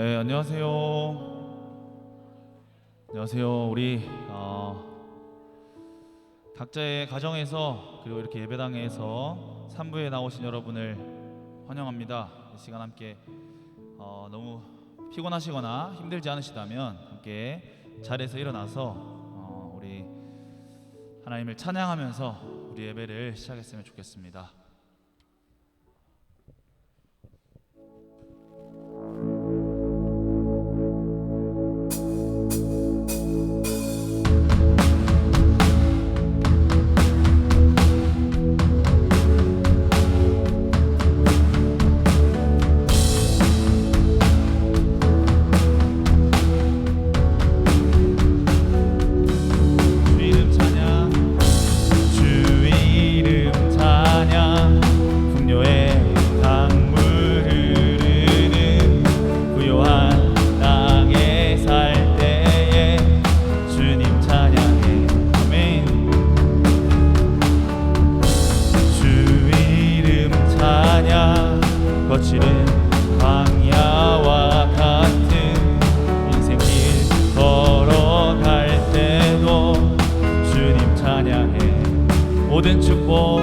네, 안녕하세요. 안녕하세요. 우리 각자의 가정에서 그리고 이렇게 예배당에서 3부에 나오신 여러분을 환영합니다. 이 시간 함께 너무 피곤하시거나 힘들지 않으시다면 함께 자리에서 일어나서 우리 하나님을 찬양하면서 우리 예배를 시작했으면 좋겠습니다. 거칠은 광야와 같은 인생길 걸어갈 때도 주님 찬양해. 모든 축복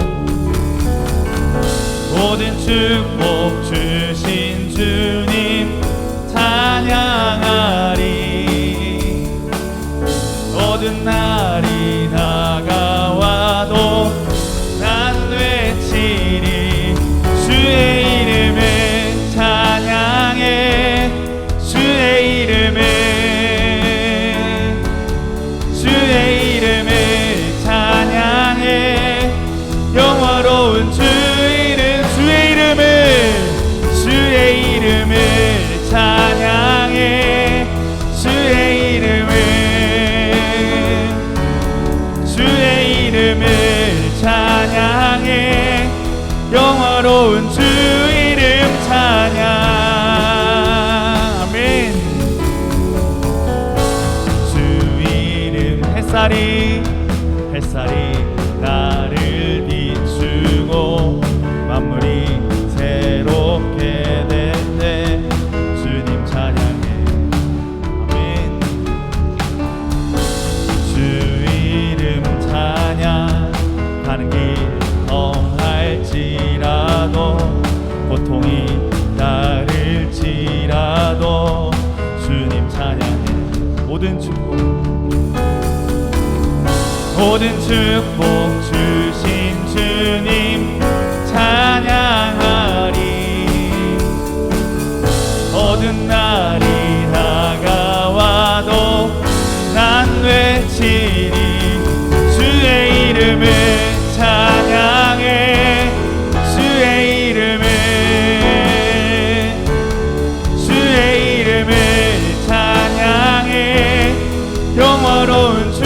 주신 주님 찬양하리. 모든 날이 다가와도 난 외치리. 주의 이름을 찬양해. 주의 이름을 찬양해. 영화로운 주 이름 주의 이름을 찬양해. 주의 이름을 찬양해. 영화로운 주 이름 찬양. 아멘. 주 이름 햇살이 나를 비추고 만물이 새롭게 될 때 주님 찬양해. 아멘. 주 이름 찬양. 가는 길 험할지라도 고통이 따를지라도 주님 찬양해. 모든 축복 주신 주님 찬양하리. 모든 날이 다가와도 난 외치리. 주의 이름을 찬양해. 주의 이름을 찬양해. 영화로운 주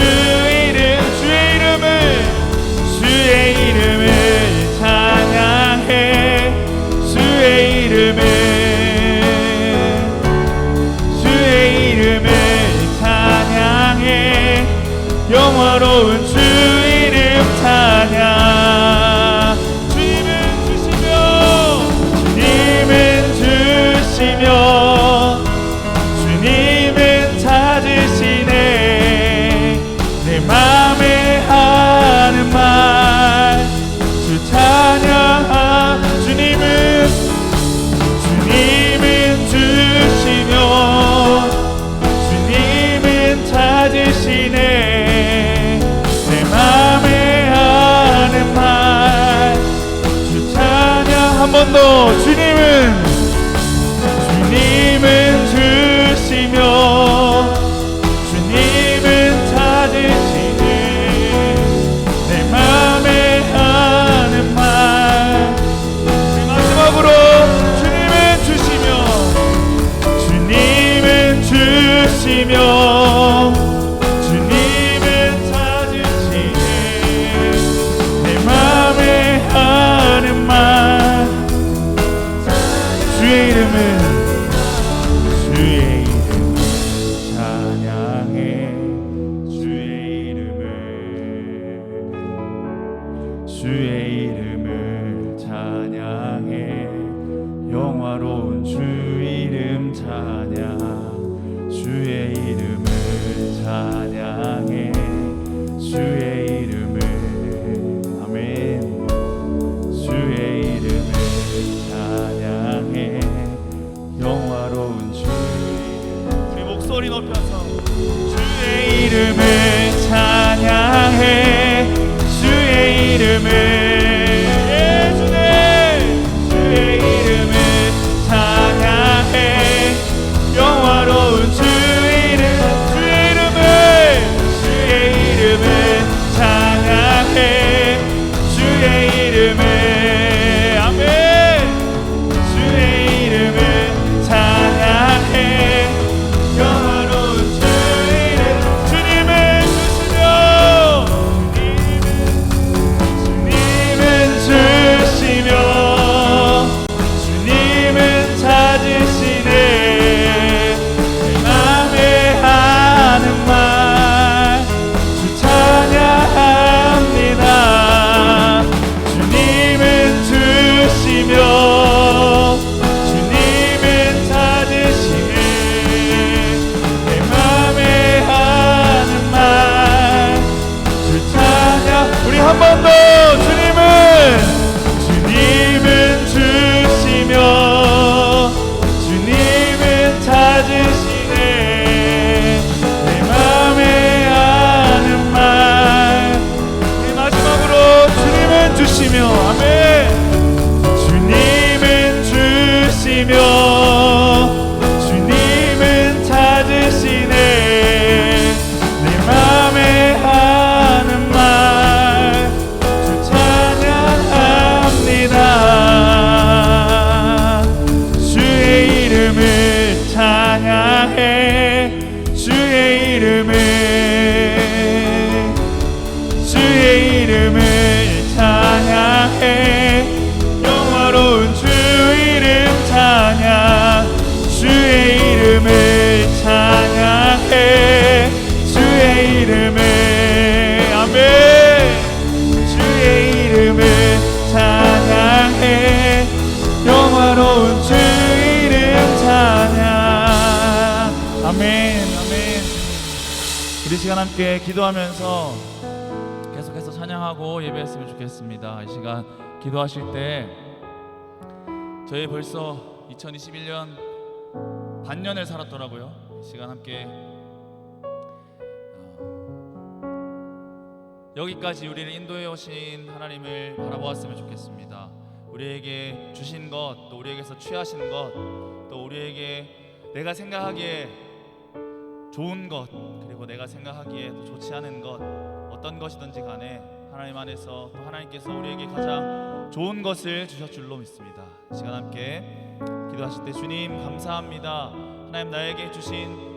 주의 이름을 찬양해. 주의 이름을 찬양해. 영화로운 주 이름 찬양. 주님은 찾으시네. 내 맘에 하는 말 주 찬양하. 주님은 주시며 주님은 찾으시네. 내 맘에 하는 말 주 찬양. 한 번 더. 주님은 주시며 주님은 찾으시네. 내 맘에 하는 말. 마지막으로 주님은 주시며 주님은 찾으시네. 내 맘에 하는 말. 주의 이름을 찬양해. 주의 이름을 찬양해. 영화로운 주 이름 찬양. 찬양해 주의 이름을 아멘 주의 이름을 찬양해 영화로운 주의 우리 목소리 높여서 주의 이름을 찬양해 주의 이름을 주의 이름을 찬양해 영화로운 주의 이름을 찬양해 주의 이름을 아멘 주의 이름을 찬양해 영화로운 주의 이름 주님을 주시며 주님은 주시며 주님은 찾으시네 내 맘에 하는 말 주 찬양합니다 주님은 주시며 주님은 찾으시네 내 맘에 하는 말 주 찬양 우리 한 번 더 주님은 주시며 주님은 찾으시네 내 맘에 하는 말 우리 마지막으로 주님은 주시며 아멘 주님은 주시며 주님은 찾으시네 내 맘에 하는 말 주 찬양합니다 주의 이름을 찬양해 주의 이름을 찬양해 영화로운 주 이름 찬양 주의 이름을 찬양해 주의 이름을 아멘 주의 이름을 찬양해 영화로운 주 이름 찬양 아멘 아멘 우리 시간 함께 기도하면서 계속해서 찬양하고 예배했으면 좋겠습니다. 이 시간 기도하실 때 저희 벌써 2021년 반년을 살았더라고요. 이 시간 함께 여기까지 우리를 인도해 오신 하나님을 바라보았으면 좋겠습니다. 우리에게 주신 것, 또 우리에게서 취하신 것, 또 우리에게 내가 생각하기에 좋은 것, 그리고 내가 생각하기에 또 좋지 않은 것, 어떤 것이든지 간에 하나님 안에서 또 하나님께서 우리에게 가장 좋은 것을 주실 줄로 믿습니다. 이 시간 함께 기도하실 때 주님 감사합니다. 하나님 나에게 주신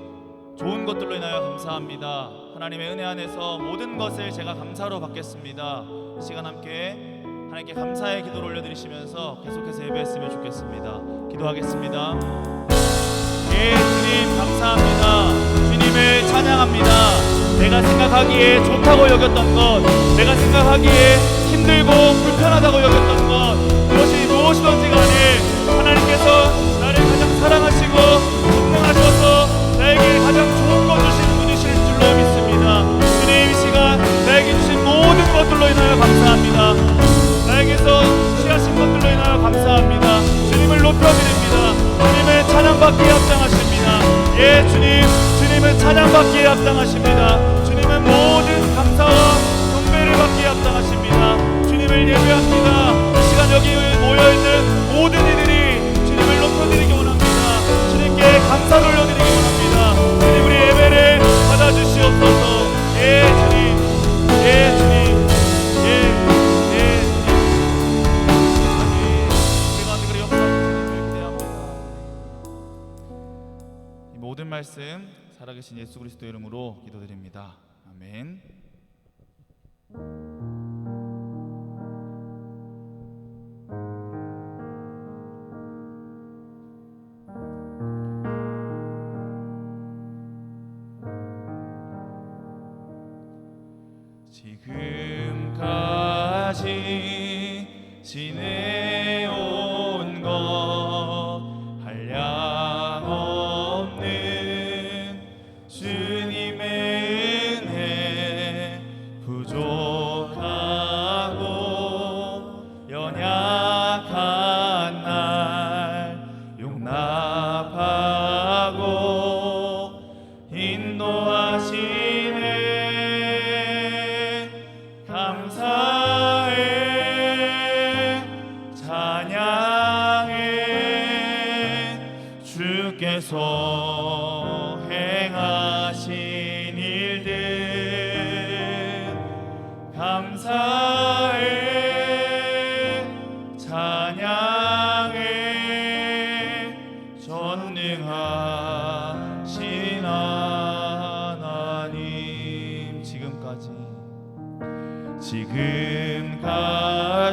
좋은 것들로 인하여 감사합니다. 하나님의 은혜 안에서 모든 것을 제가 감사로 받겠습니다. 이 시간 함께 하나님께 감사의 기도를 올려드리시면서 계속해서 예배했으면 좋겠습니다. 기도하겠습니다. 예, 주님 감사합니다. 주님을 찬양합니다. 내가 생각하기에 좋다고 여겼던 것, 내가 생각하기에 힘들고 불편하다고 여겼던 것, 그것이 무엇이든지 간에 하나님께서 나를 가장 사랑하시고 동행하셔서 나에게 가장 좋은 것 주시는 분이실 줄로 믿습니다. 주님 이 시간 나에게 주신 모든 것들로 인하여 감사합니다. 나에게서 취하신 것들로 인하여 감사합니다. 주님을 높여드립니다. 주님을 찬양받기에 합당하십니다. 예 주님, 주님은 찬양받기에 합당하십니다. 주님은 모든 감사와 경배를 받기에 합당하십니다. 주님을 예배합니다. 이 시간 여기 모여있는 모든 이들이 주님을 높여드리기 원합니다. 주님께 감사를 올려드리기 원합니다. 주님 우리 예배를 받아주시옵소서. 예 주님, 예 주님, 예 주님. 우리 가운데 그리 역사하시는 주님을 기대합니다. 이 모든 말씀 살아계신 예수 그리스도 이름으로 기도드립니다. 아멘. 지금까지 지내온 것 한량없는 주님의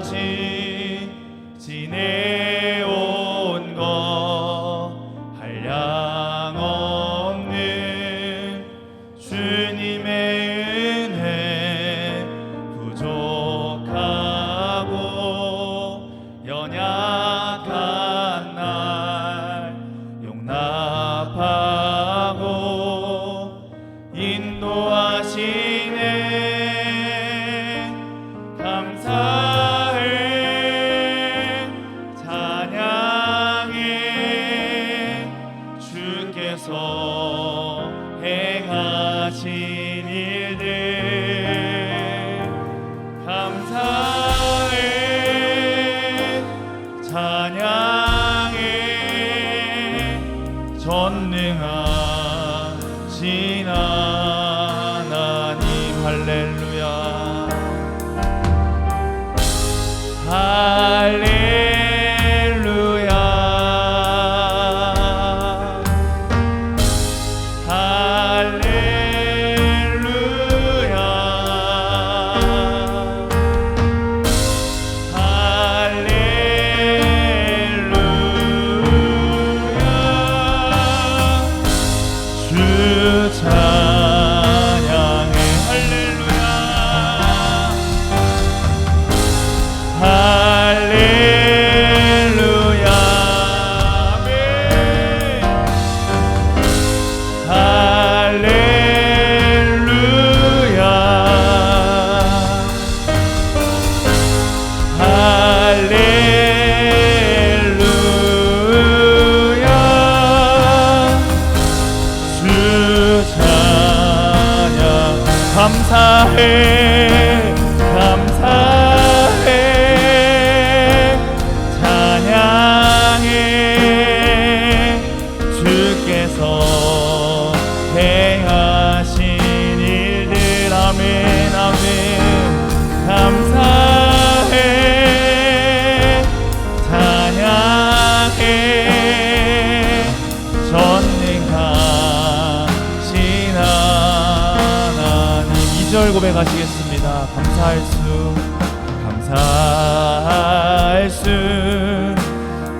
지금까지 지내온 것 한량없는 주님의 은혜 부족하고 연약한 날 용납하고 인도하시네. 감사해 찬양해 주께서 행하신 일들. 감사해 찬양해 전능하신 하나님. 할렐루야 할렐루야 할렐루야 할렐루야 주 찬양해. 할렐루야 할렐루야 아멘. 할렐루야 할렐루야 주 찬양. 감사해 감사해 찬양해 주께서 행하신 일들. 아멘 아멘. 감사해 찬양해 전능하신 하나님. 2절 고백하시겠습니다. 감사할 수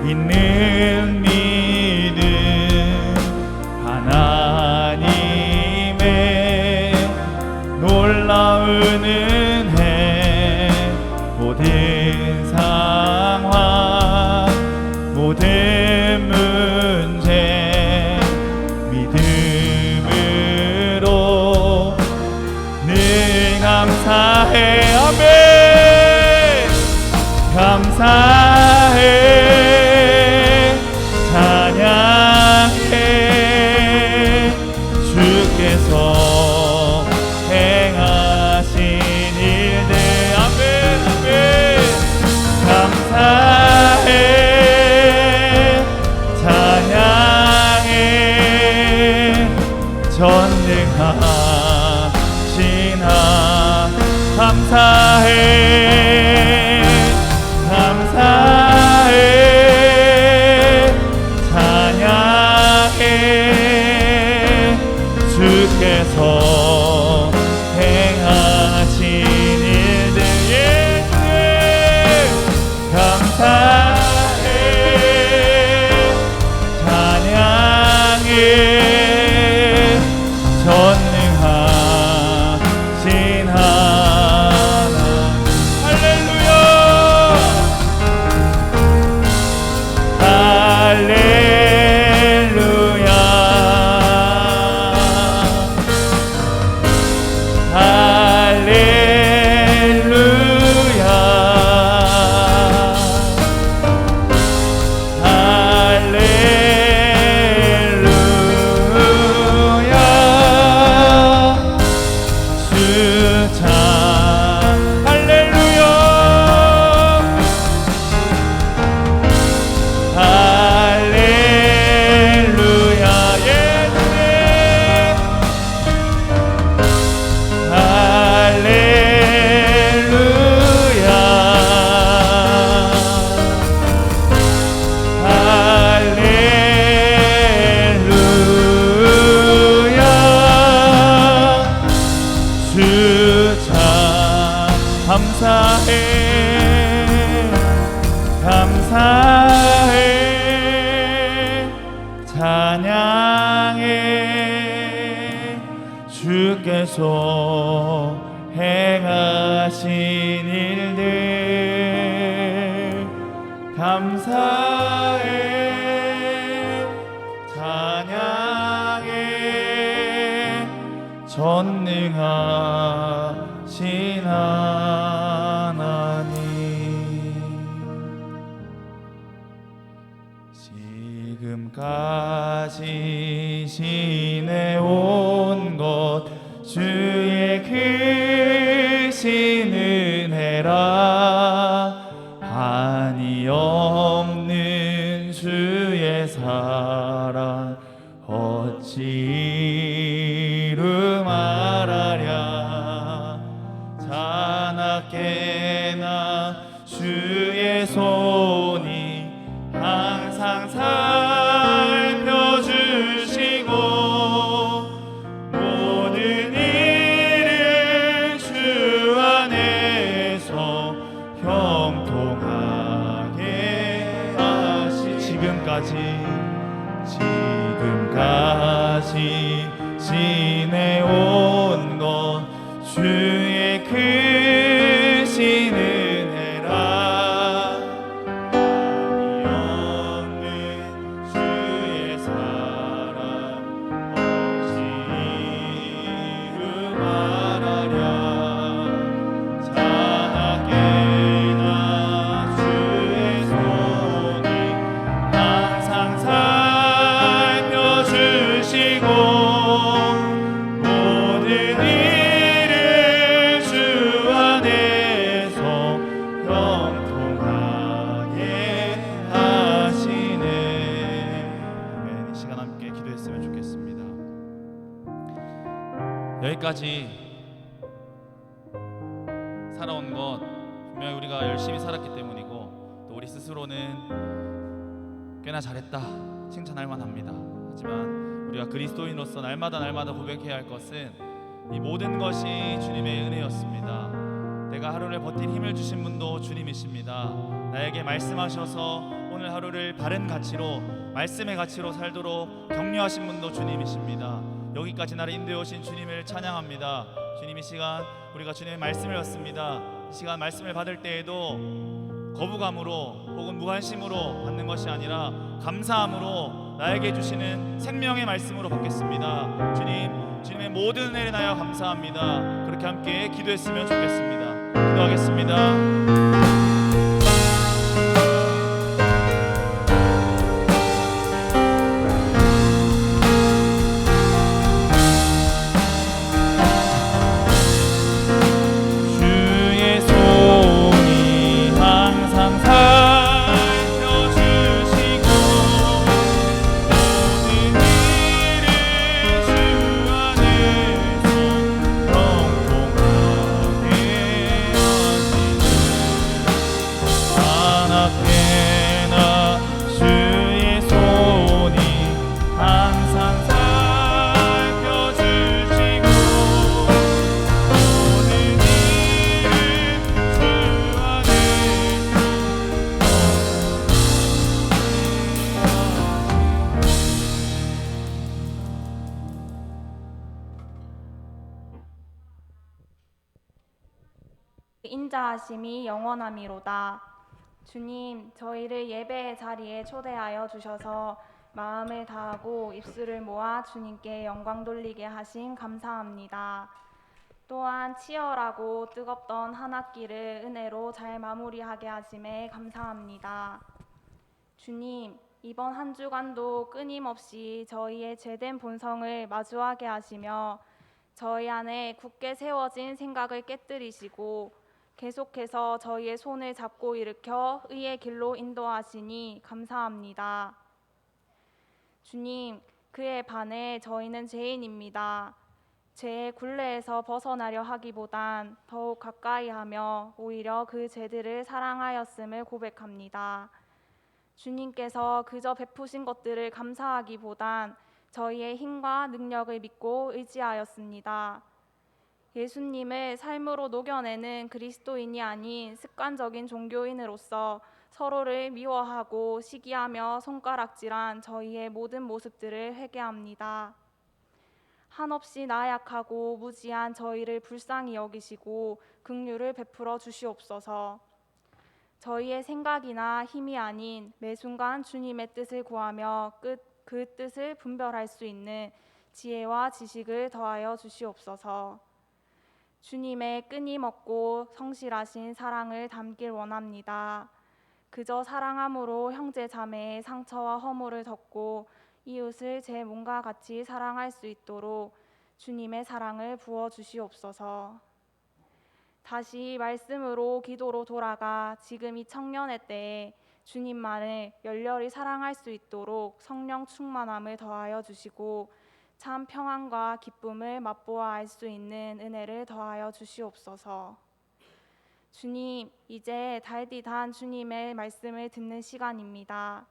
있는 믿음 하나님의 놀라운 은혜. 모든 상황 모든 문제 믿음으로 늘 감사해. 아멘. 감사해 찬양해 주께서 행하신 일들. 아멘 아멘. 감사해 찬양해 전능하신 감사해 감사해 찬양해 주께서 행하신 일들. 예수님 감사해 찬양해 전능하신 하나님. 일들 감사해 찬양해 전능하신 하나님 지금까지 지내온 것 주의 크신 은혜라 한이 없는 주의 사랑 어찌 이루 말하랴 자나깨나 주의 손이 항상 살펴주시고 모든 일을 주 안에서 형통하게 하시 지금까지 지내온 것 주의 크신 은혜라 한이 없는 주의 사랑 어찌 이루 말하랴 자나깨나 주의 손이 항상 살펴주시고 모든 일을 주 안에서 형통하게 하시네. 아멘. 이 시간 함께 기도했으면 좋겠습니다. 여기까지 살아온 것 분명히 우리가 열심히 살았기 때문이고 또 우리 스스로는 꽤나 잘했다 칭찬할 만합니다. 하지만 우리가 그리스도인으로서 날마다 고백해야 할 것은 이 모든 것이 주님의 은혜였습니다. 내가 하루를 버틸 힘을 주신 분도 주님이십니다. 나에게 말씀하셔서 오늘 하루를 바른 가치로 말씀의 가치로 살도록 격려하신 분도 주님이십니다. 여기까지 나를 인도해 오신 주님을 찬양합니다. 주님 이 시간 우리가 주님의 말씀을 받습니다. 이 시간 말씀을 받을 때에도 거부감으로 혹은 무관심으로 받는 것이 아니라 감사함으로 나에게 주시는 생명의 말씀으로 받겠습니다. 주님의 모든 은혜를 나여 감사합니다. 그렇게 함께 기도했으면 좋겠습니다. 기도하겠습니다. 인자하심이 영원함이로다. 주님, 저희를 예배의 자리에 초대하여 주셔서 마음을 다하고 입술을 모아 주님께 영광 돌리게 하신 감사합니다. 또한 치열하고 뜨겁던 한 학기를 은혜로 잘 마무리하게 하심에 감사합니다. 주님, 이번 한 주간도 끊임없이 저희의 죄된 본성을 마주하게 하시며 저희 안에 굳게 세워진 생각을 깨뜨리시고 계속해서 저희의 손을 잡고 일으켜 의의 길로 인도하시니 감사합니다. 주님, 그에 반해 저희는 죄인입니다. 죄의 굴레에서 벗어나려 하기보단 더욱 가까이 하며 오히려 그 죄들을 사랑하였음을 고백합니다. 주님께서 그저 베푸신 것들을 감사하기보단 저희의 힘과 능력을 믿고 의지하였습니다. 예수님을 삶으로 녹여내는 그리스도인이 아닌 습관적인 종교인으로서 서로를 미워하고 시기하며 손가락질한 저희의 모든 모습들을 회개합니다. 한없이 나약하고 무지한 저희를 불쌍히 여기시고 긍휼을 베풀어 주시옵소서. 저희의 생각이나 힘이 아닌 매 순간 주님의 뜻을 구하며 그 뜻을 분별할 수 있는 지혜와 지식을 더하여 주시옵소서. 주님의 끊임없고 성실하신 사랑을 담길 원합니다. 그저 사랑함으로 형제 자매의 상처와 허물을 덮고 이웃을 제 몸과 같이 사랑할 수 있도록 주님의 사랑을 부어 주시옵소서. 다시 말씀으로 기도로 돌아가 지금 이 청년의 때에 주님만을 열렬히 사랑할 수 있도록 성령 충만함을 더하여 주시고 참 평안과 기쁨을 맛보아 알 수 있는 은혜를 더하여 주시옵소서. 주님, 이제 달디단 주님의 말씀을 듣는 시간입니다.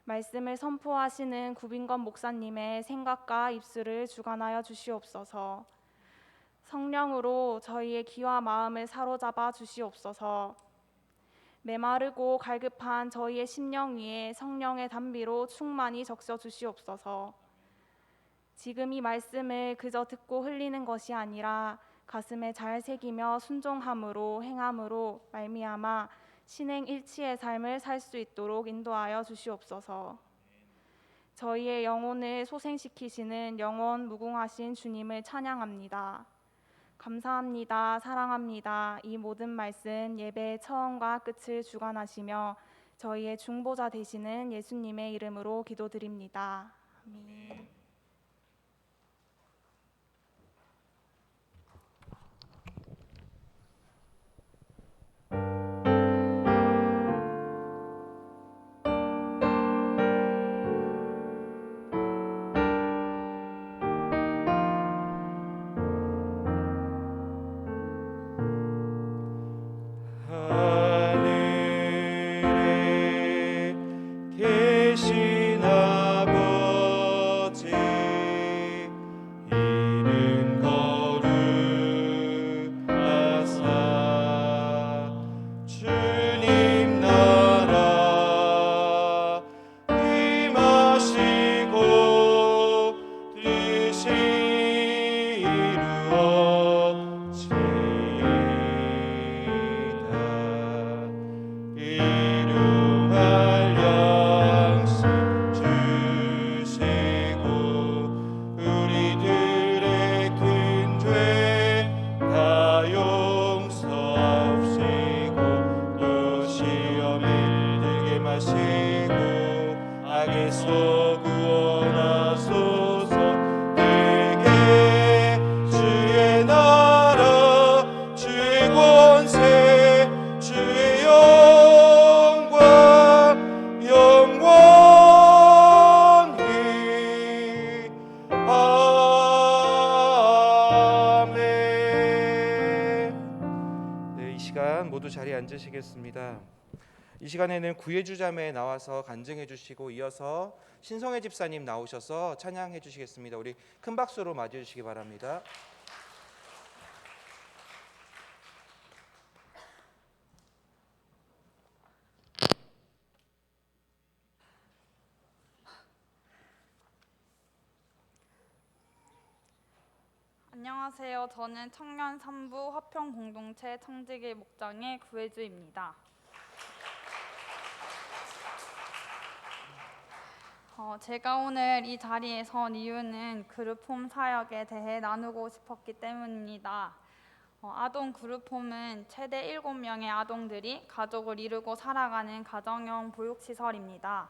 말씀을 선포하시는 구빈건 목사님의 생각과 입술을 주관하여 주시옵소서. 성령으로 저희의 귀와 마음을 사로잡아 주시옵소서. 메마르고 갈급한 저희의 심령 위에 성령의 단비로 충만히 적셔 주시옵소서. 지금 이 말씀을 그저 듣고 흘리는 것이 아니라 가슴에 잘 새기며 순종함으로 행함으로 말미암아 신행일치의 삶을 살 수 있도록 인도하여 주시옵소서. 저희의 영혼을 소생시키시는 영원 무궁하신 주님을 찬양합니다. 감사합니다. 사랑합니다. 이 모든 말씀 예배의 처음과 끝을 주관하시며 저희의 중보자 되시는 예수님의 이름으로 기도드립니다. 아멘. 계신 아버지 이름 거룩하사 주님 나라 임하시고 뜻이 이루어지이다. 일용할 양식 주시고 우리들의 큰 죄 다 용서하시고 또 시험에 들게 마시고 악에서 구원하소서. 내게 주의 나라 주의 권세 주의 영광 영원히 아멘. 네, 이 시간 모두 자리에 앉으시겠습니다. 이 시간에는 구해주자매 나와서 간증해 주시고 이어서 신성애 집사님 나오셔서 찬양해 주시겠습니다. 우리 큰 박수로 맞이해 주시기 바랍니다. 안녕하세요. 저는 청년 3부 화평공동체 청지기 목장의 구혜주입니다. 제가 오늘 이 자리에 선 이유는 그룹홈 사역에 대해 나누고 싶었기 때문입니다. 아동 그룹홈은 최대 7명의 아동들이 가족을 이루고 살아가는 가정형 보육시설입니다.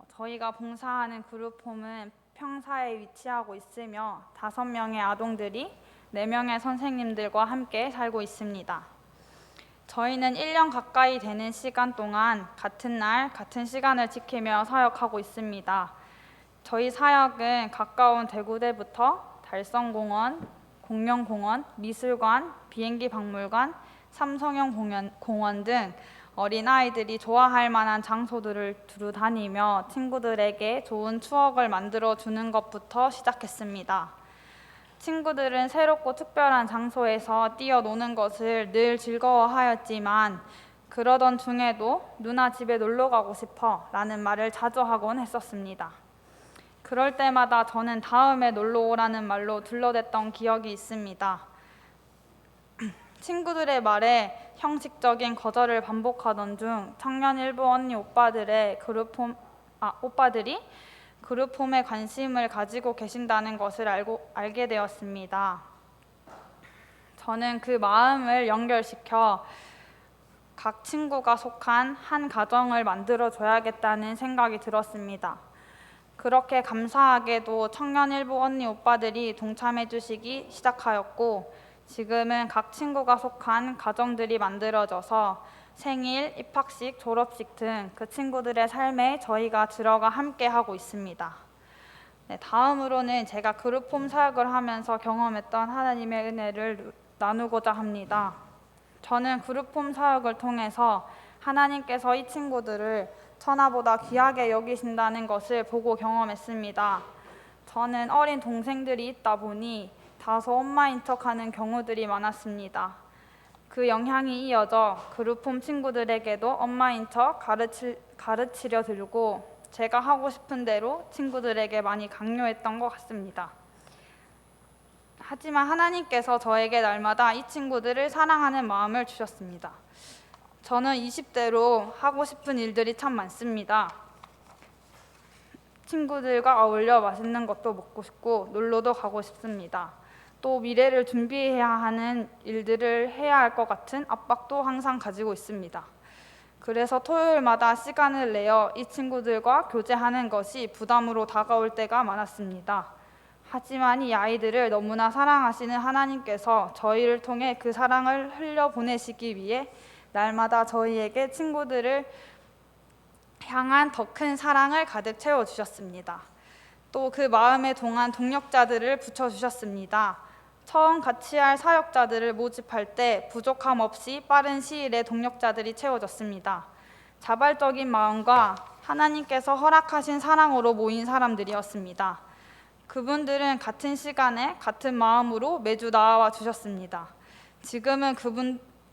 저희가 봉사하는 그룹홈은 평사에 위치하고 있으며 5명의 아동들이 4명의 선생님들과 함께 살고 있습니다. 저희는 1년 가까이 되는 시간 동안 같은 날, 같은 시간을 지키며 사역하고 있습니다. 저희 사역은 가까운 대구대부터 달성공원, 공룡공원, 미술관, 비행기 박물관, 삼성형 공원 등 어린아이들이 좋아할 만한 장소들을 두루 다니며 친구들에게 좋은 추억을 만들어주는 것부터 시작했습니다. 친구들은 새롭고 특별한 장소에서 뛰어노는 것을 늘 즐거워하였지만 그러던 중에도 누나 집에 놀러 가고 싶어 라는 말을 자주 하곤 했었습니다. 그럴 때마다 저는 다음에 놀러 오라는 말로 둘러댔던 기억이 있습니다. 친구들의 말에 형식적인 거절을 반복하던 중 청년일부 언니 오빠들이 그룹홈에 관심을 가지고 계신다는 것을 알게 되었습니다. 저는 그 마음을 연결시켜 각 친구가 속한 한 가정을 만들어줘야겠다는 생각이 들었습니다. 그렇게 감사하게도 청년일부 언니 오빠들이 동참해 주시기 시작하였고, 지금은 각 친구가 속한 가정들이 만들어져서 생일, 입학식, 졸업식 등 그 친구들의 삶에 저희가 들어가 함께 하고 있습니다. 네, 다음으로는 제가 그룹홈 사역을 하면서 경험했던 하나님의 은혜를 나누고자 합니다. 저는 그룹홈 사역을 통해서 하나님께서 이 친구들을 천하보다 귀하게 여기신다는 것을 보고 경험했습니다. 저는 어린 동생들이 있다 보니 다소 엄마인 척하는 경우들이 많았습니다. 그 영향이 이어져 그룹홈 친구들에게도 엄마인 척 가르치려 들고 제가 하고 싶은 대로 친구들에게 많이 강요했던 것 같습니다. 하지만 하나님께서 저에게 날마다 이 친구들을 사랑하는 마음을 주셨습니다. 저는 20대로 하고 싶은 일들이 참 많습니다. 친구들과 어울려 맛있는 것도 먹고 싶고 놀러도 가고 싶습니다. 또 미래를 준비해야 하는 일들을 해야 할 것 같은 압박도 항상 가지고 있습니다. 그래서 토요일마다 시간을 내어 이 친구들과 교제하는 것이 부담으로 다가올 때가 많았습니다. 하지만 이 아이들을 너무나 사랑하시는 하나님께서 저희를 통해 그 사랑을 흘려보내시기 위해 날마다 저희에게 친구들을 향한 더 큰 사랑을 가득 채워주셨습니다. 또 그 마음에 동한 동력자들을 붙여주셨습니다. 처음 같이 할 사역자들을 모집할 때 부족함 없이 빠른 시일에 동력자들이 채워졌습니다. 자발적인 마음과 하나님께서 허락하신 사랑으로 모인 사람들이었습니다. 그분들은 같은 시간에 같은 마음으로 매주 나와 주셨습니다. 지금은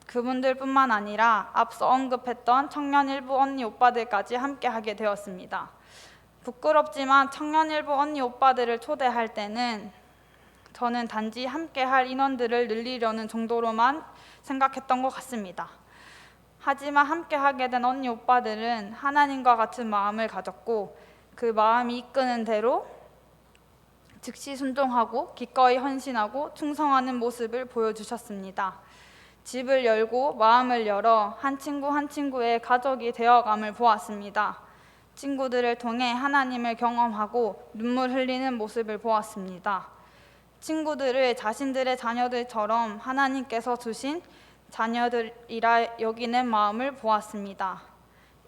그분들뿐만 아니라 앞서 언급했던 청년일부 언니 오빠들까지 함께 하게 되었습니다. 부끄럽지만 청년일부 언니 오빠들을 초대할 때는 저는 단지 함께 할 인원들을 늘리려는 정도로만 생각했던 것 같습니다. 하지만 함께 하게 된 언니 오빠들은 하나님과 같은 마음을 가졌고 그 마음이 이끄는 대로 즉시 순종하고 기꺼이 헌신하고 충성하는 모습을 보여주셨습니다. 집을 열고 마음을 열어 한 친구 한 친구의 가족이 되어감을 보았습니다. 친구들을 통해 하나님을 경험하고 눈물 흘리는 모습을 보았습니다. 친구들을 자신들의 자녀들처럼 하나님께서 주신 자녀들이라 여기는 마음을 보았습니다.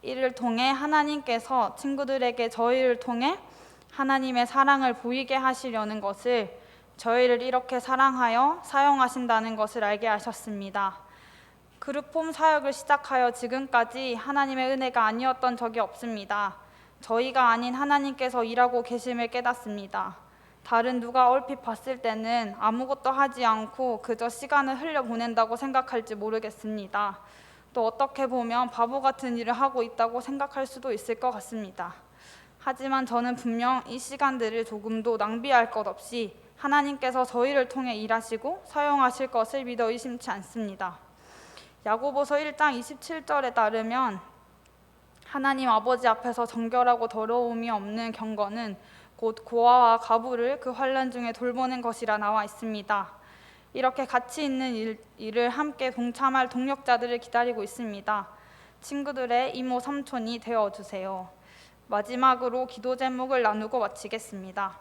이를 통해 하나님께서 친구들에게 저희를 통해 하나님의 사랑을 보이게 하시려는 것을, 저희를 이렇게 사랑하여 사용하신다는 것을 알게 하셨습니다. 그룹홈 사역을 시작하여 지금까지 하나님의 은혜가 아니었던 적이 없습니다. 저희가 아닌 하나님께서 일하고 계심을 깨닫습니다. 다른 누가 얼핏 봤을 때는 아무것도 하지 않고 그저 시간을 흘려보낸다고 생각할지 모르겠습니다. 또 어떻게 보면 바보 같은 일을 하고 있다고 생각할 수도 있을 것 같습니다. 하지만 저는 분명 이 시간들을 조금도 낭비할 것 없이 하나님께서 저희를 통해 일하시고 사용하실 것을 믿어 의심치 않습니다. 야고보서 1장 27절에 따르면 하나님 아버지 앞에서 정결하고 더러움이 없는 경건은 곧 고아와 가부를 그 환난 중에 돌보는 것이라 나와 있습니다. 이렇게 가치 있는 일을 함께 동참할 동력자들을 기다리고 있습니다. 친구들의 이모 삼촌이 되어주세요. 마지막으로 기도 제목을 나누고 마치겠습니다.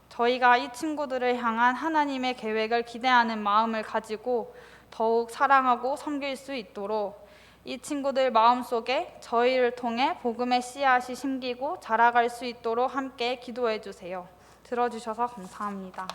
저희가 이 친구들을 향한 하나님의 계획을 기대하는 마음을 가지고 더욱 사랑하고 섬길 수 있도록 이 친구들 마음속에 저희를 통해 복음의 씨앗이 심기고 자라갈 수 있도록 함께 기도해 주세요. 들어주셔서 감사합니다.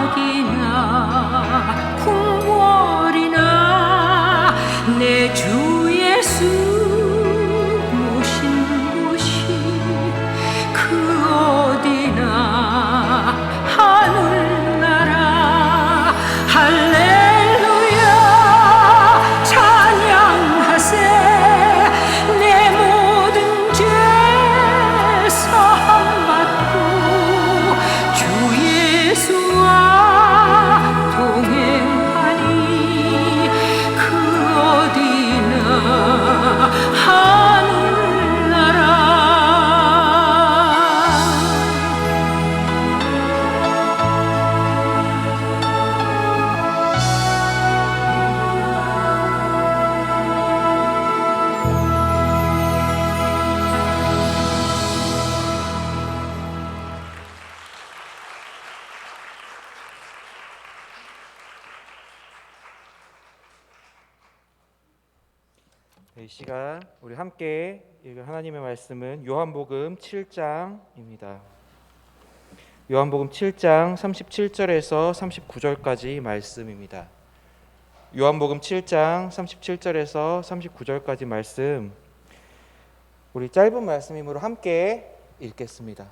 어디나 궁궐이나 내 주 예수 모신 곳이 그 어디나 하늘나라 할렐루야 찬양하세 내 모든 죄 사함 받고 주 예수와 동행하니 그 어디나 하늘나라 이 시간 우리 함께 읽을 하나님의 말씀은 요한복음 7장입니다. 요한복음 7장 37절에서 39절까지 말씀입니다. 요한복음 7장 37절에서 39절까지 말씀, 우리 짧은 말씀이므로 함께 읽겠습니다.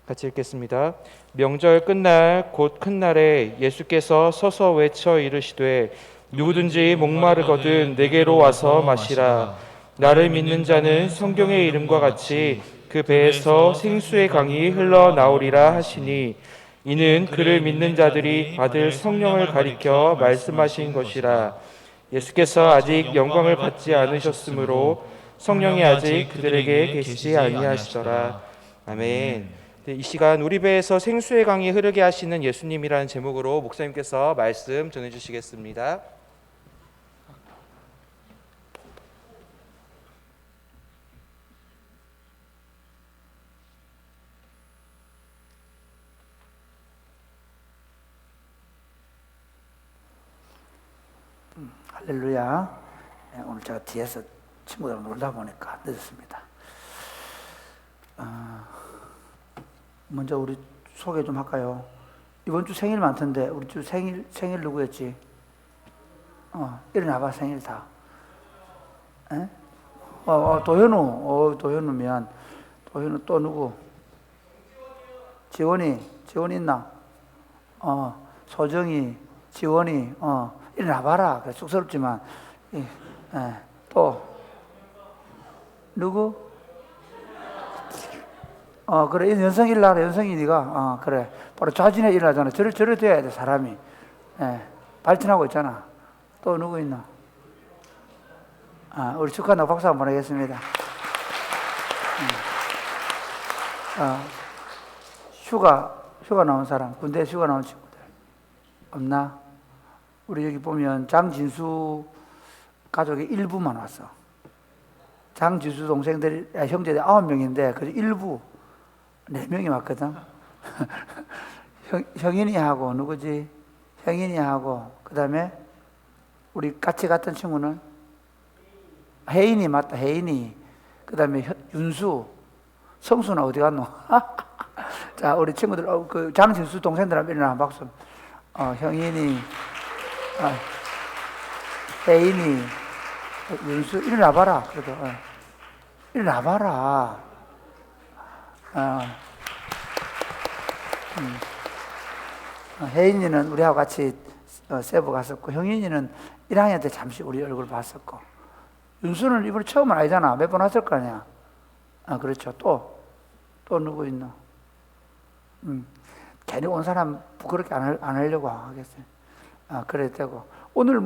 같이 읽겠습니다. 명절 끝날 곧 큰 날에 예수께서 서서 외쳐 이르시되 누구든지 목마르거든 내게로 와서 마시라. 나를 믿는 자는 성경의 이름과 같이 그 배에서 생수의 강이 흘러나오리라 하시니 이는 그를 믿는 자들이 받을 성령을 가리켜 말씀하신 것이라. 예수께서 아직 영광을 받지 않으셨으므로 성령이 아직 그들에게 계시지 아니하시더라. 아멘. 이 시간 우리 배에서 생수의 강이 흐르게 하시는 예수님이라는 제목으로 목사님께서 말씀 전해주시겠습니다. 할렐루야. 오늘 제가 뒤에서 친구들하고 놀다 보니까 늦었습니다. 먼저 우리 소개 좀 할까요? 이번 주 생일 많던데 우리 주 생일 누구였지? 일어나봐. 생일 다. 도현우면 도현우 또 누구? 지원이 있나? 소정이, 지원이, 일어나봐라. 쑥스럽지만, 또 누구? 그래. 연성이 일어나라. 연성이 네가 그래. 바로 자진해 일어나잖아. 저래 돼야 돼 사람이. 발전하고 있잖아. 또 누구 있나? 우리 축하한다고 박수 한번 보내겠습니다. 휴가 나온 사람, 군대 휴가 나온 친구들 없나? 우리 여기 보면 장진수 가족의 일부만 왔어. 장진수 동생들, 형제들 9명인데 그 일부 4명이 왔거든. 형인이하고 누구지? 형인이하고 그 다음에 우리 같이 갔던 친구는 혜인이 맞다. 혜인이. 그 다음에 윤수. 성수는 어디 갔노? 자, 우리 친구들, 그 장진수 동생들한테 일어나 박수. 형인이, 혜인이, 윤수, 일어나봐라. 그래도, 일어나봐라. 혜인이는 우리하고 같이 세부 갔었고, 형인이는 1학년 때 잠시 우리 얼굴 봤었고, 윤수는 이번에 처음은 아니잖아. 몇 번 왔을 거 아니야. 그렇죠. 또 누구 있나? 괜히 온 사람 부끄럽게 안 하려고 하겠어요. 그래도 되고. 오늘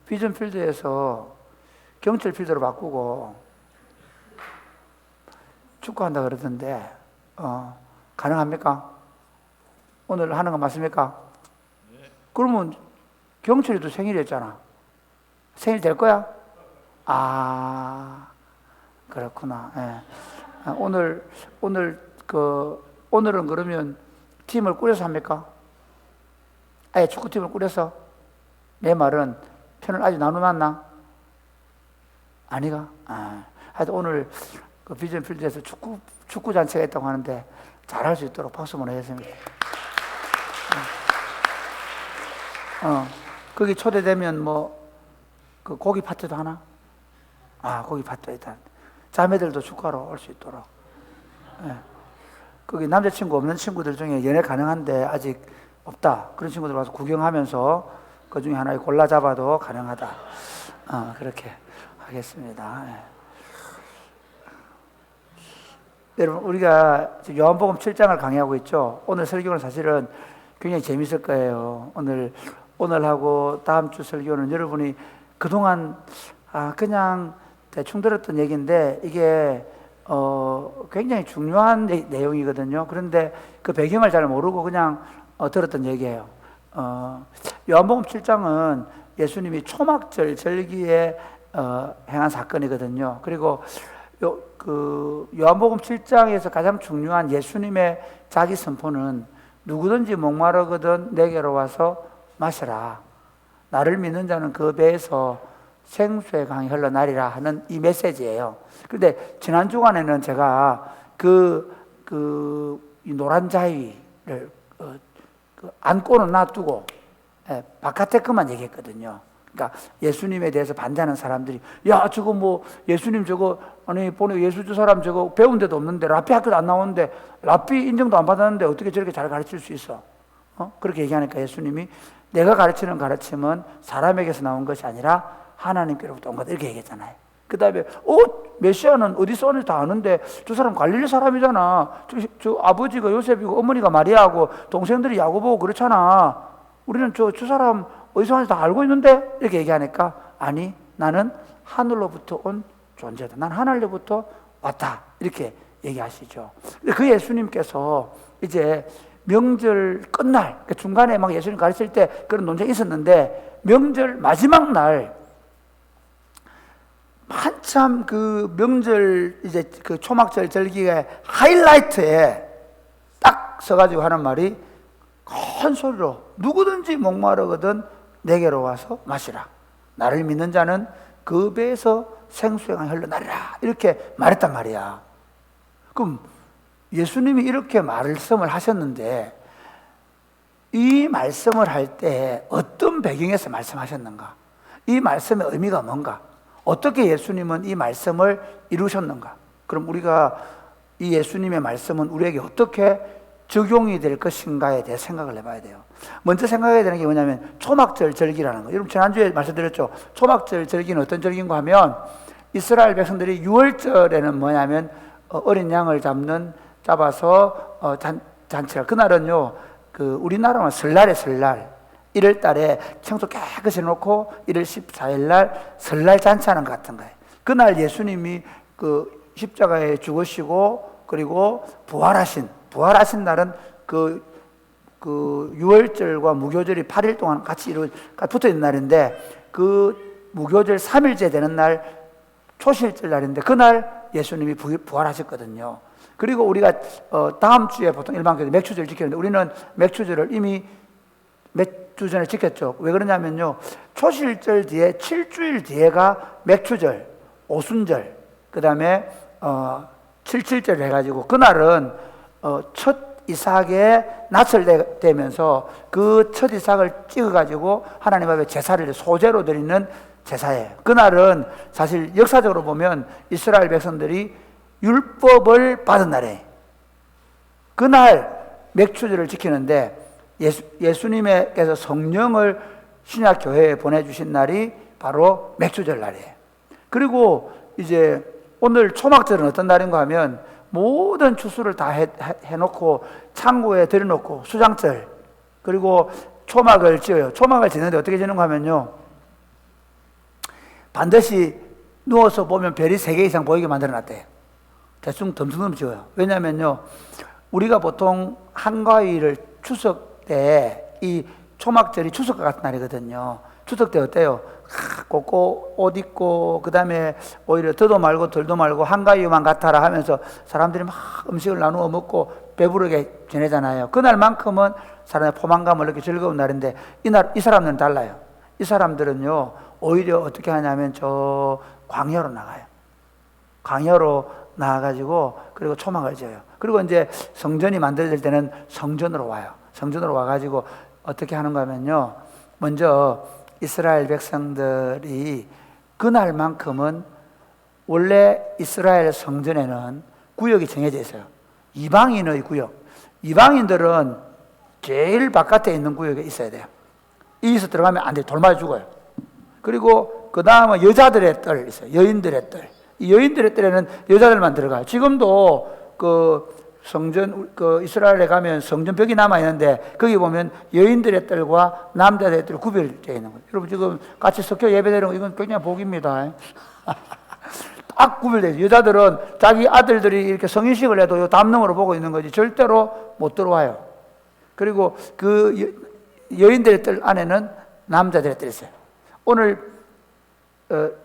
비전 필드에서 경찰 필드로 바꾸고 축구한다 그러던데, 가능합니까? 오늘 하는 거 맞습니까? 네. 그러면 경철이도 생일이었잖아. 생일 될 거야? 그렇구나. 예. 오늘은 그러면 팀을 꾸려서 합니까? 아예 축구팀을 꾸려서? 내 말은 편을 아주 나눠놨나? 아니가? 하여튼 오늘 그 비전 필드에서 축구 잔치가 있다고 하는데 잘할 수 있도록 박수 보내겠습니다. 거기 초대되면 뭐 그 고기 파티도 하나? 고기 파티 일단 자매들도 축구하러 올 수 있도록. 예. 거기 남자친구 없는 친구들 중에 연애 가능한데 아직 없다 그런 친구들 와서 구경하면서 그 중에 하나에 골라 잡아도 가능하다. 그렇게 하겠습니다. 예. 여러분, 우리가 요한복음 7장을 강의하고 있죠. 오늘 설교는 사실은 굉장히 재밌을 거예요. 오늘하고 다음 주 설교는 여러분이 그동안 그냥 대충 들었던 얘기인데 이게 굉장히 중요한 내용이거든요. 그런데 그 배경을 잘 모르고 그냥 들었던 얘기예요. 요한복음 7장은 예수님이 초막절 절기에 행한 사건이거든요. 그리고 요한복음 7장에서 가장 중요한 예수님의 자기 선포는 누구든지 목마르거든 내게로 와서 마시라. 나를 믿는 자는 그 배에서 생수의 강이 흘러나리라 하는 이 메시지예요. 그런데 지난 주간에는 제가 이 노란 자위를 안고는 놔두고 바깥에 것만 얘기했거든요. 그러니까 예수님에 대해서 반대하는 사람들이 야 저거 뭐 예수님 저거 아니 보내 예수 저 사람 저거 배운 데도 없는데 랍비 학교도 안 나오는데 랍비 인정도 안 받았는데 어떻게 저렇게 잘 가르칠 수 있어? 그렇게 얘기하니까 예수님이 내가 가르치는 가르침은 사람에게서 나온 것이 아니라 하나님께로부터 온 거다 이렇게 얘기했잖아요. 그 다음에 메시아는 어디서 오는지 다 아는데 저 사람 갈릴리 사람이잖아. 저 아버지가 요셉이고 어머니가 마리아하고 동생들이 야고보고 그렇잖아. 우리는 저 사람 어디서 왔는지 다 알고 있는데 이렇게 얘기하니까 아니 나는 하늘로부터 온 존재다. 난 하늘로부터 왔다 이렇게 얘기하시죠. 그 예수님께서 이제 명절 끝날 중간에 막 예수님 가르칠 때 그런 논쟁이 있었는데 명절 마지막 날 한참 그 명절 이제 그 초막절 절기의 하이라이트에 딱 서가지고 하는 말이 큰 소리로 누구든지 목마르거든 내게로 와서 마시라. 나를 믿는 자는 그 배에서 생수의 강이 흘러나리라 이렇게 말했단 말이야. 그럼 예수님이 이렇게 말씀을 하셨는데 이 말씀을 할 때 어떤 배경에서 말씀하셨는가? 이 말씀의 의미가 뭔가? 어떻게 예수님은 이 말씀을 이루셨는가? 그럼 우리가 이 예수님의 말씀은 우리에게 어떻게 적용이 될 것인가에 대해 생각을 해봐야 돼요. 먼저 생각해야 되는 게 뭐냐면 초막절 절기라는 거예요. 여러분 지난주에 말씀드렸죠. 초막절 절기는 어떤 절기인가 하면 이스라엘 백성들이 6월절에는 뭐냐면 어린 양을 잡아서 잔치를 그날은요 우리나라는 설날에 설날 1월 달에 청소 깨끗이 해놓고 1월 14일 날 설날 잔치하는 것 같은 거예요. 그날 예수님이 그 십자가에 죽으시고 그리고 부활하신 날은 그 6월절과 무교절이 8일 동안 같이 붙어 있는 날인데 그 무교절 3일째 되는 날 초실절 날인데 그날 예수님이 부활하셨거든요. 그리고 우리가 다음 주에 보통 일반교회 맥주절 지키는데 우리는 맥주절을 이미 몇 주 전에 지켰죠. 왜 그러냐면요. 초실절 뒤에 7주일 뒤에가 맥주절, 오순절, 그 다음에 77절 해가지고 그날은 첫 이삭의 낯을 되면서 그 첫 이삭을 찍어가지고 하나님 앞에 제사를 소제로 드리는 제사예요. 그날은 사실 역사적으로 보면 이스라엘 백성들이 율법을 받은 날이에요. 그날 맥주절을 지키는데 예수님께서 성령을 신약교회에 보내주신 날이 바로 맥주절 날이에요. 그리고 이제 오늘 초막절은 어떤 날인가 하면 모든 추수를 다 해놓고 창고에 들여놓고 수장절 그리고 초막을 지어요. 초막을 짓는데 어떻게 지는가 하면요 반드시 누워서 보면 별이 3개 이상 보이게 만들어놨대요. 대충 덤성덤 지어요. 왜냐면요 우리가 보통 한가위를 추석 때 이 초막절이 추석과 같은 날이거든요. 추석 때 어때요? 꽂고 옷 입고 그 다음에 오히려 더도 말고 덜도 말고 한가위만 같아라 하면서 사람들이 막 음식을 나누어 먹고 배부르게 지내잖아요. 그날만큼은 사람의 포만감을 느끼고 즐거운 날인데 이 사람들은 달라요. 이 사람들은요 오히려 어떻게 하냐면 저 광야로 나가요. 광야로 나와가지고 그리고 초막을 지어요. 그리고 이제 성전이 만들어질 때는 성전으로 와요. 성전으로 와가지고 어떻게 하는가 하면요, 먼저 이스라엘 백성들이 그날만큼은 원래 이스라엘 성전에는 구역이 정해져 있어요. 이방인의 구역. 이방인들은 제일 바깥에 있는 구역에 있어야 돼요. 여기서 들어가면 안 돼요. 돌 맞아 죽어요. 그리고 그 다음은 여자들의 뜰 있어요. 여인들의 뜰. 이 여인들의 뜰에는 여자들만 들어가요. 지금도 그 성전, 그 이스라엘에 가면 성전벽이 남아 있는데 거기 보면 여인들의 뜰과 남자들의 뜰이 구별되어 있는 거예요. 여러분 지금 같이 석교 예배드리는 거 이건 굉장히 복입니다. 딱 구별되어 있어요. 여자들은 자기 아들들이 이렇게 성인식을 해도 요 담능으로 보고 있는 거지 절대로 못 들어와요. 그리고 그 여인들의 뜰 안에는 남자들의 뜰이 있어요. 오늘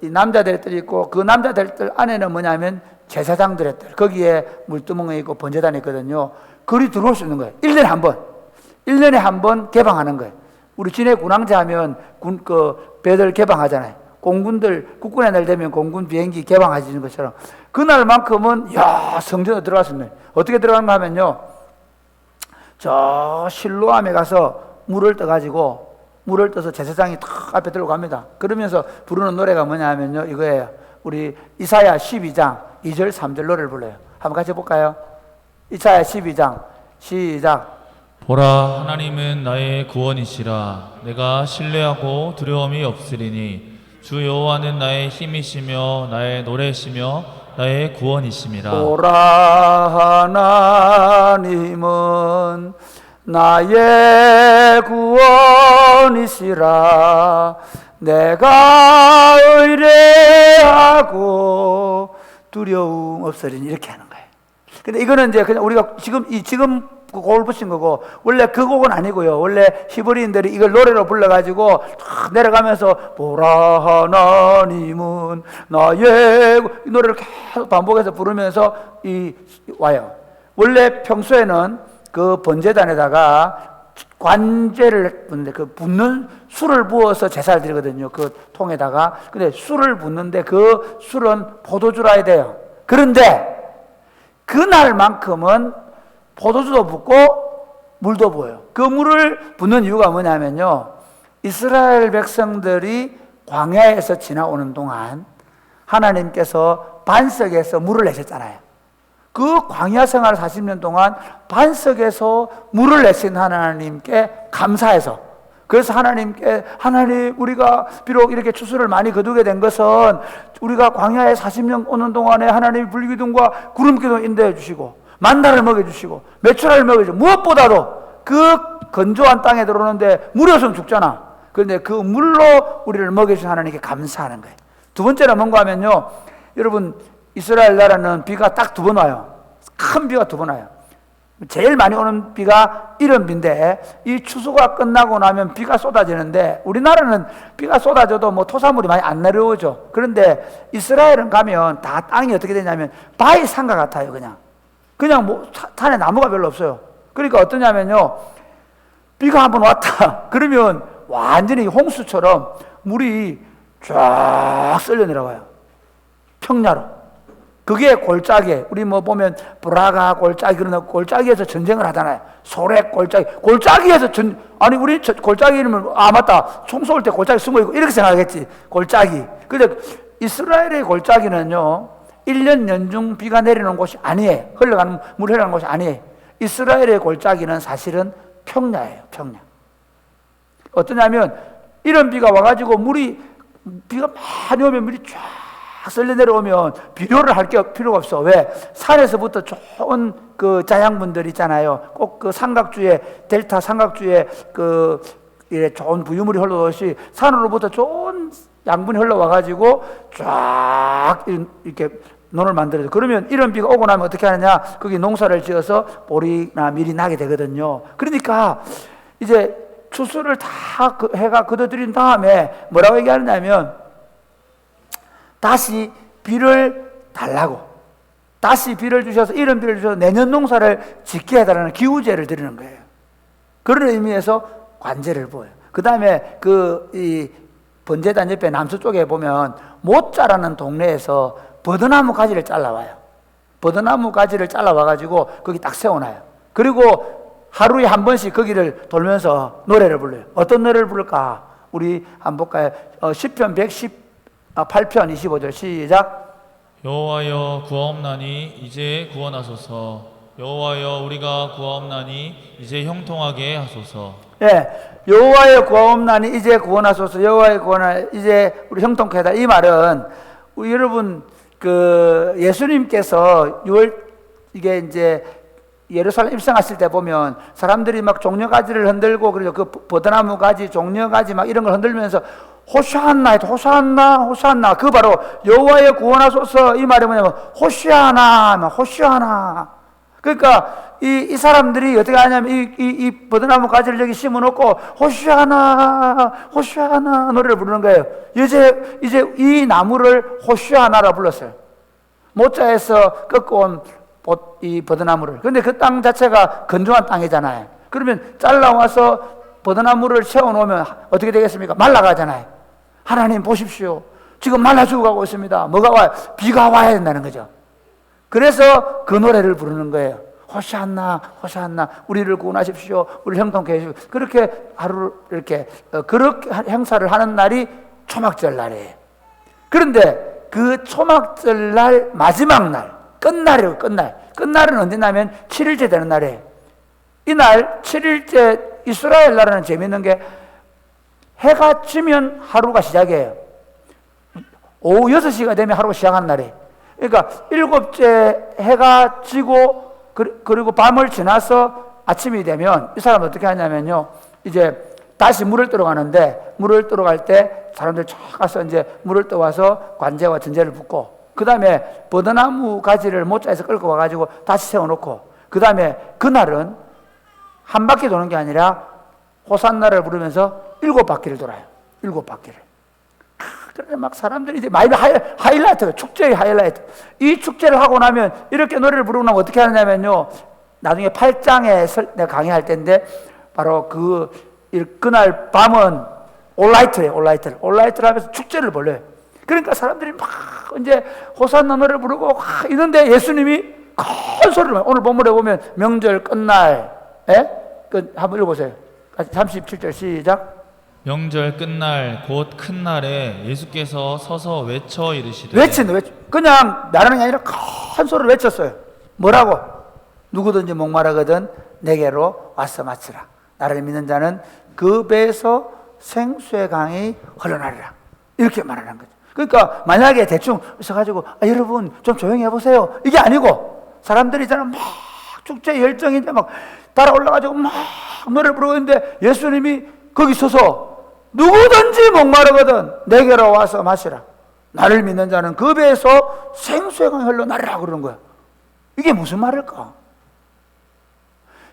이 남자들의 뜰이 있고 그 남자들 뜰 안에는 뭐냐면 제사장들의 뜰, 거기에 물두멍이 있고 번제단이 있거든요. 그리 들어올 수 있는 거예요. 1년에 한 번. 1년에 한 번 개방하는 거예요. 우리 진해 군항제 하면 배들 개방하잖아요. 공군들 국군의 날 되면 공군 비행기 개방하시는 것처럼 그날만큼은 성전에 들어갈 수 있는 거예요. 어떻게 들어가는가 하면요, 저 실로암에 가서 물을 떠가지고 물을 떠서 제사장이 탁 앞에 들고 갑니다. 그러면서 부르는 노래가 뭐냐 하면요, 이거예요. 우리 이사야 12장 2절 3절 노래를 불러요. 한번 같이 볼까요? 이사야 12장 시작. 보라, 하나님은 나의 구원이시라. 내가 신뢰하고 두려움이 없으리니 주 여호와는 나의 힘이시며 나의 노래시며 나의 구원이심이라. 보라, 하나님은 나의 구원이시라. 내가 의뢰하고 두려움 없으리니, 이렇게 하는 거예요. 근데 이거는 이제 그냥 우리가 지금 그 곡을 붙인 거고, 원래 그 곡은 아니고요. 원래 히브리인들이 이걸 노래로 불러가지고 내려가면서 보라, 하나님은 나의 이 노래를 계속 반복해서 부르면서 와요. 원래 평소에는 그 번제단에다가 관제를 붓는데 그 붓는 술을 부어서 제사를 드리거든요. 그 통에다가. 근데 술을 붓는데 그 술은 포도주라야 돼요. 그런데 그날만큼은 포도주도 붓고 물도 부어요. 그 물을 붓는 이유가 뭐냐면요, 이스라엘 백성들이 광야에서 지나오는 동안 하나님께서 반석에서 물을 내셨잖아요. 그 광야 생활 40년 동안 반석에서 물을 내신 하나님께 감사해서, 그래서 하나님 우리가 비록 이렇게 추수를 많이 거두게 된 것은 우리가 광야에 40년 오는 동안에 하나님이 불기둥과 구름기둥 인도해 주시고 만나를 먹여주시고 메추라를 먹여주시고, 무엇보다도 그 건조한 땅에 들어오는데 물이 없으면 죽잖아. 그런데 그 물로 우리를 먹여주신 하나님께 감사하는 거예요. 두 번째는 뭔가 하면요, 여러분 이스라엘 나라는 비가 딱 2번 와요. 큰 비가 2번 와요. 제일 많이 오는 비가 이른비인데, 이 추수가 끝나고 나면 비가 쏟아지는데, 우리나라는 비가 쏟아져도 뭐 토사물이 많이 안 내려오죠. 그런데 이스라엘은 가면 다 땅이 어떻게 되냐면 바위 산과 같아요. 그냥 뭐 산에 나무가 별로 없어요. 그러니까 어떠냐면요, 비가 한번 왔다 그러면 완전히 홍수처럼 물이 쫙 쓸려 내려가요. 평야로. 그게 골짜기. 우리 뭐 보면 브라가 골짜기, 그러나 골짜기에서 전쟁을 하잖아요. 소래 골짜기에서 아니 우리 골짜기 이름을 맞다, 총 쏠 때 골짜기 숨어 있고 이렇게 생각하겠지. 골짜기. 근데 이스라엘의 골짜기는요, 1년 연중 비가 내리는 곳이 아니에요. 물 흘러가는 곳이 아니에요. 이스라엘의 골짜기는 사실은 평야예요. 평야. 어떠냐면 이런 비가 와가지고 비가 많이 오면 물이 쫙 쓸려 내려오면 비료를 할 필요가 없어. 왜? 산에서부터 좋은 그 자양분들 있잖아요. 꼭 그 삼각주에, 델타 삼각주에 이래 좋은 부유물이 흘러오듯이 산으로부터 좋은 양분이 흘러와가지고 쫙 이렇게 논을 만들어요. 그러면 이런 비가 오고 나면 어떻게 하느냐? 거기 농사를 지어서 보리나 밀이 나게 되거든요. 그러니까 이제 추수를 다 해가 거둬들인 다음에 뭐라고 얘기하느냐면, 다시 비를 달라고, 다시 비를 주셔서, 이런 비를 주셔서 내년 농사를 짓게 해달라는 기우제를 드리는 거예요. 그런 의미에서 관제를 보여요. 그 다음에 이 번제단 옆에 남서쪽에 보면 못 자라는 동네에서 버드나무 가지를 잘라와요. 버드나무 가지를 잘라와가지고 거기 딱 세워놔요. 그리고 하루에 한 번씩 거기를 돌면서 노래를 불러요. 어떤 노래를 부를까? 우리 한번 볼까요? 시편 118편 25절 시작. 여호와여 구하옵나니 이제 구원하소서. 여호와여 우리가 구하옵나니 이제 형통하게 하소서. 예, 여호와의 구하옵나니 이제 구원하소서. 여호와의 구원하 이제 우리 형통케 하다. 이 말은 우리 여러분 그 예수님께서 이게 이제 예루살렘 입성하실 때 보면 사람들이 막 종려가지를 흔들고 그리고 그 버드나무 가지, 종려가지 막 이런 걸 흔들면서 호시아나 해도 호시아나 호시아나 그 바로 여호와의 구원하소서 이 말이 뭐냐면 호시아나 호시아나. 그러니까 이 사람들이 어떻게 하냐면 이 버드나무 가지를 여기 심어놓고 호시아나 호시아나 노래를 부르는 거예요. 이제 이 나무를 호시아나라 불렀어요. 모자에서 꺾어온 이 버드나무를. 근데 그 땅 자체가 건조한 땅이잖아요. 그러면 잘라와서 버드나무를 세워놓으면 어떻게 되겠습니까? 말라가잖아요. 하나님 보십시오. 지금 말라 죽어가고 있습니다. 뭐가 와요? 비가 와야 된다는 거죠. 그래서 그 노래를 부르는 거예요. 호시아나 호시아나 우리를 구원하십시오. 우리 형통케 해주시고. 그렇게 하루 이렇게 그렇게 행사를 하는 날이 초막절 날이에요. 그런데 그 초막절 날 마지막 날 끝날이에요. 끝날은 언제냐면 7일째 되는 날이에요. 이날 7일째 이스라엘 나라는 재미있는 게 해가 지면 하루가 시작이에요. 오후 6시가 되면 하루가 시작하는 날이에요. 그러니까 7째 해가 지고 그리고 밤을 지나서 아침이 되면 이 사람은 어떻게 하냐면요. 이제 다시 물을 뜨러 가는데 물을 뜨러 갈 때 사람들 쫙 가서 이제 물을 떠와서 관제와 전제를 붓고 그 다음에 버드나무 가지를 모자에서 끌고 와가지고 다시 세워놓고 그 다음에 그날은 한 바퀴 도는 게 아니라 호산나를 부르면서 7바퀴를 돌아요. 7바퀴를. 그런데 막 사람들이 이제 하이라이트가 축제의 하이라이트. 이 축제를 하고 나면 이렇게 노래를 부르고 나면 어떻게 하느냐면요. 나중에 8장에 내가 강의할 때인데 바로 그날 밤은 올라이트래요. 올라이트를 하면서 축제를 벌려요. 그러니까 사람들이 막 이제 호산나 노래를 부르고 막 있는데 예수님이 큰 소리를 해요. 오늘 본문에 보면 명절 끝날 한번 읽어보세요. 37절 시작. 명절 끝날 곧 큰 날에 예수께서 서서 외쳐 이르시되 외쳐 그냥 말하는 게 아니라 큰 소리를 외쳤어요. 뭐라고? 누구든지 목마르거든 내게로 와서 마시라. 나를 믿는 자는 그 배에서 생수의 강이 흘러나리라. 이렇게 말하는 거죠. 그러니까 만약에 대충 있어가지고 여러분 좀 조용히 해보세요 이게 아니고 사람들이 있잖아 막 축제 열정인데 막 따라 올라가지고 막 노래를 부르고 있는데 예수님이 거기 서서 누구든지 목마르거든 내게로 와서 마시라. 나를 믿는 자는 그 배에서 생수의 강이 흘러나리라 그러는 거야. 이게 무슨 말일까?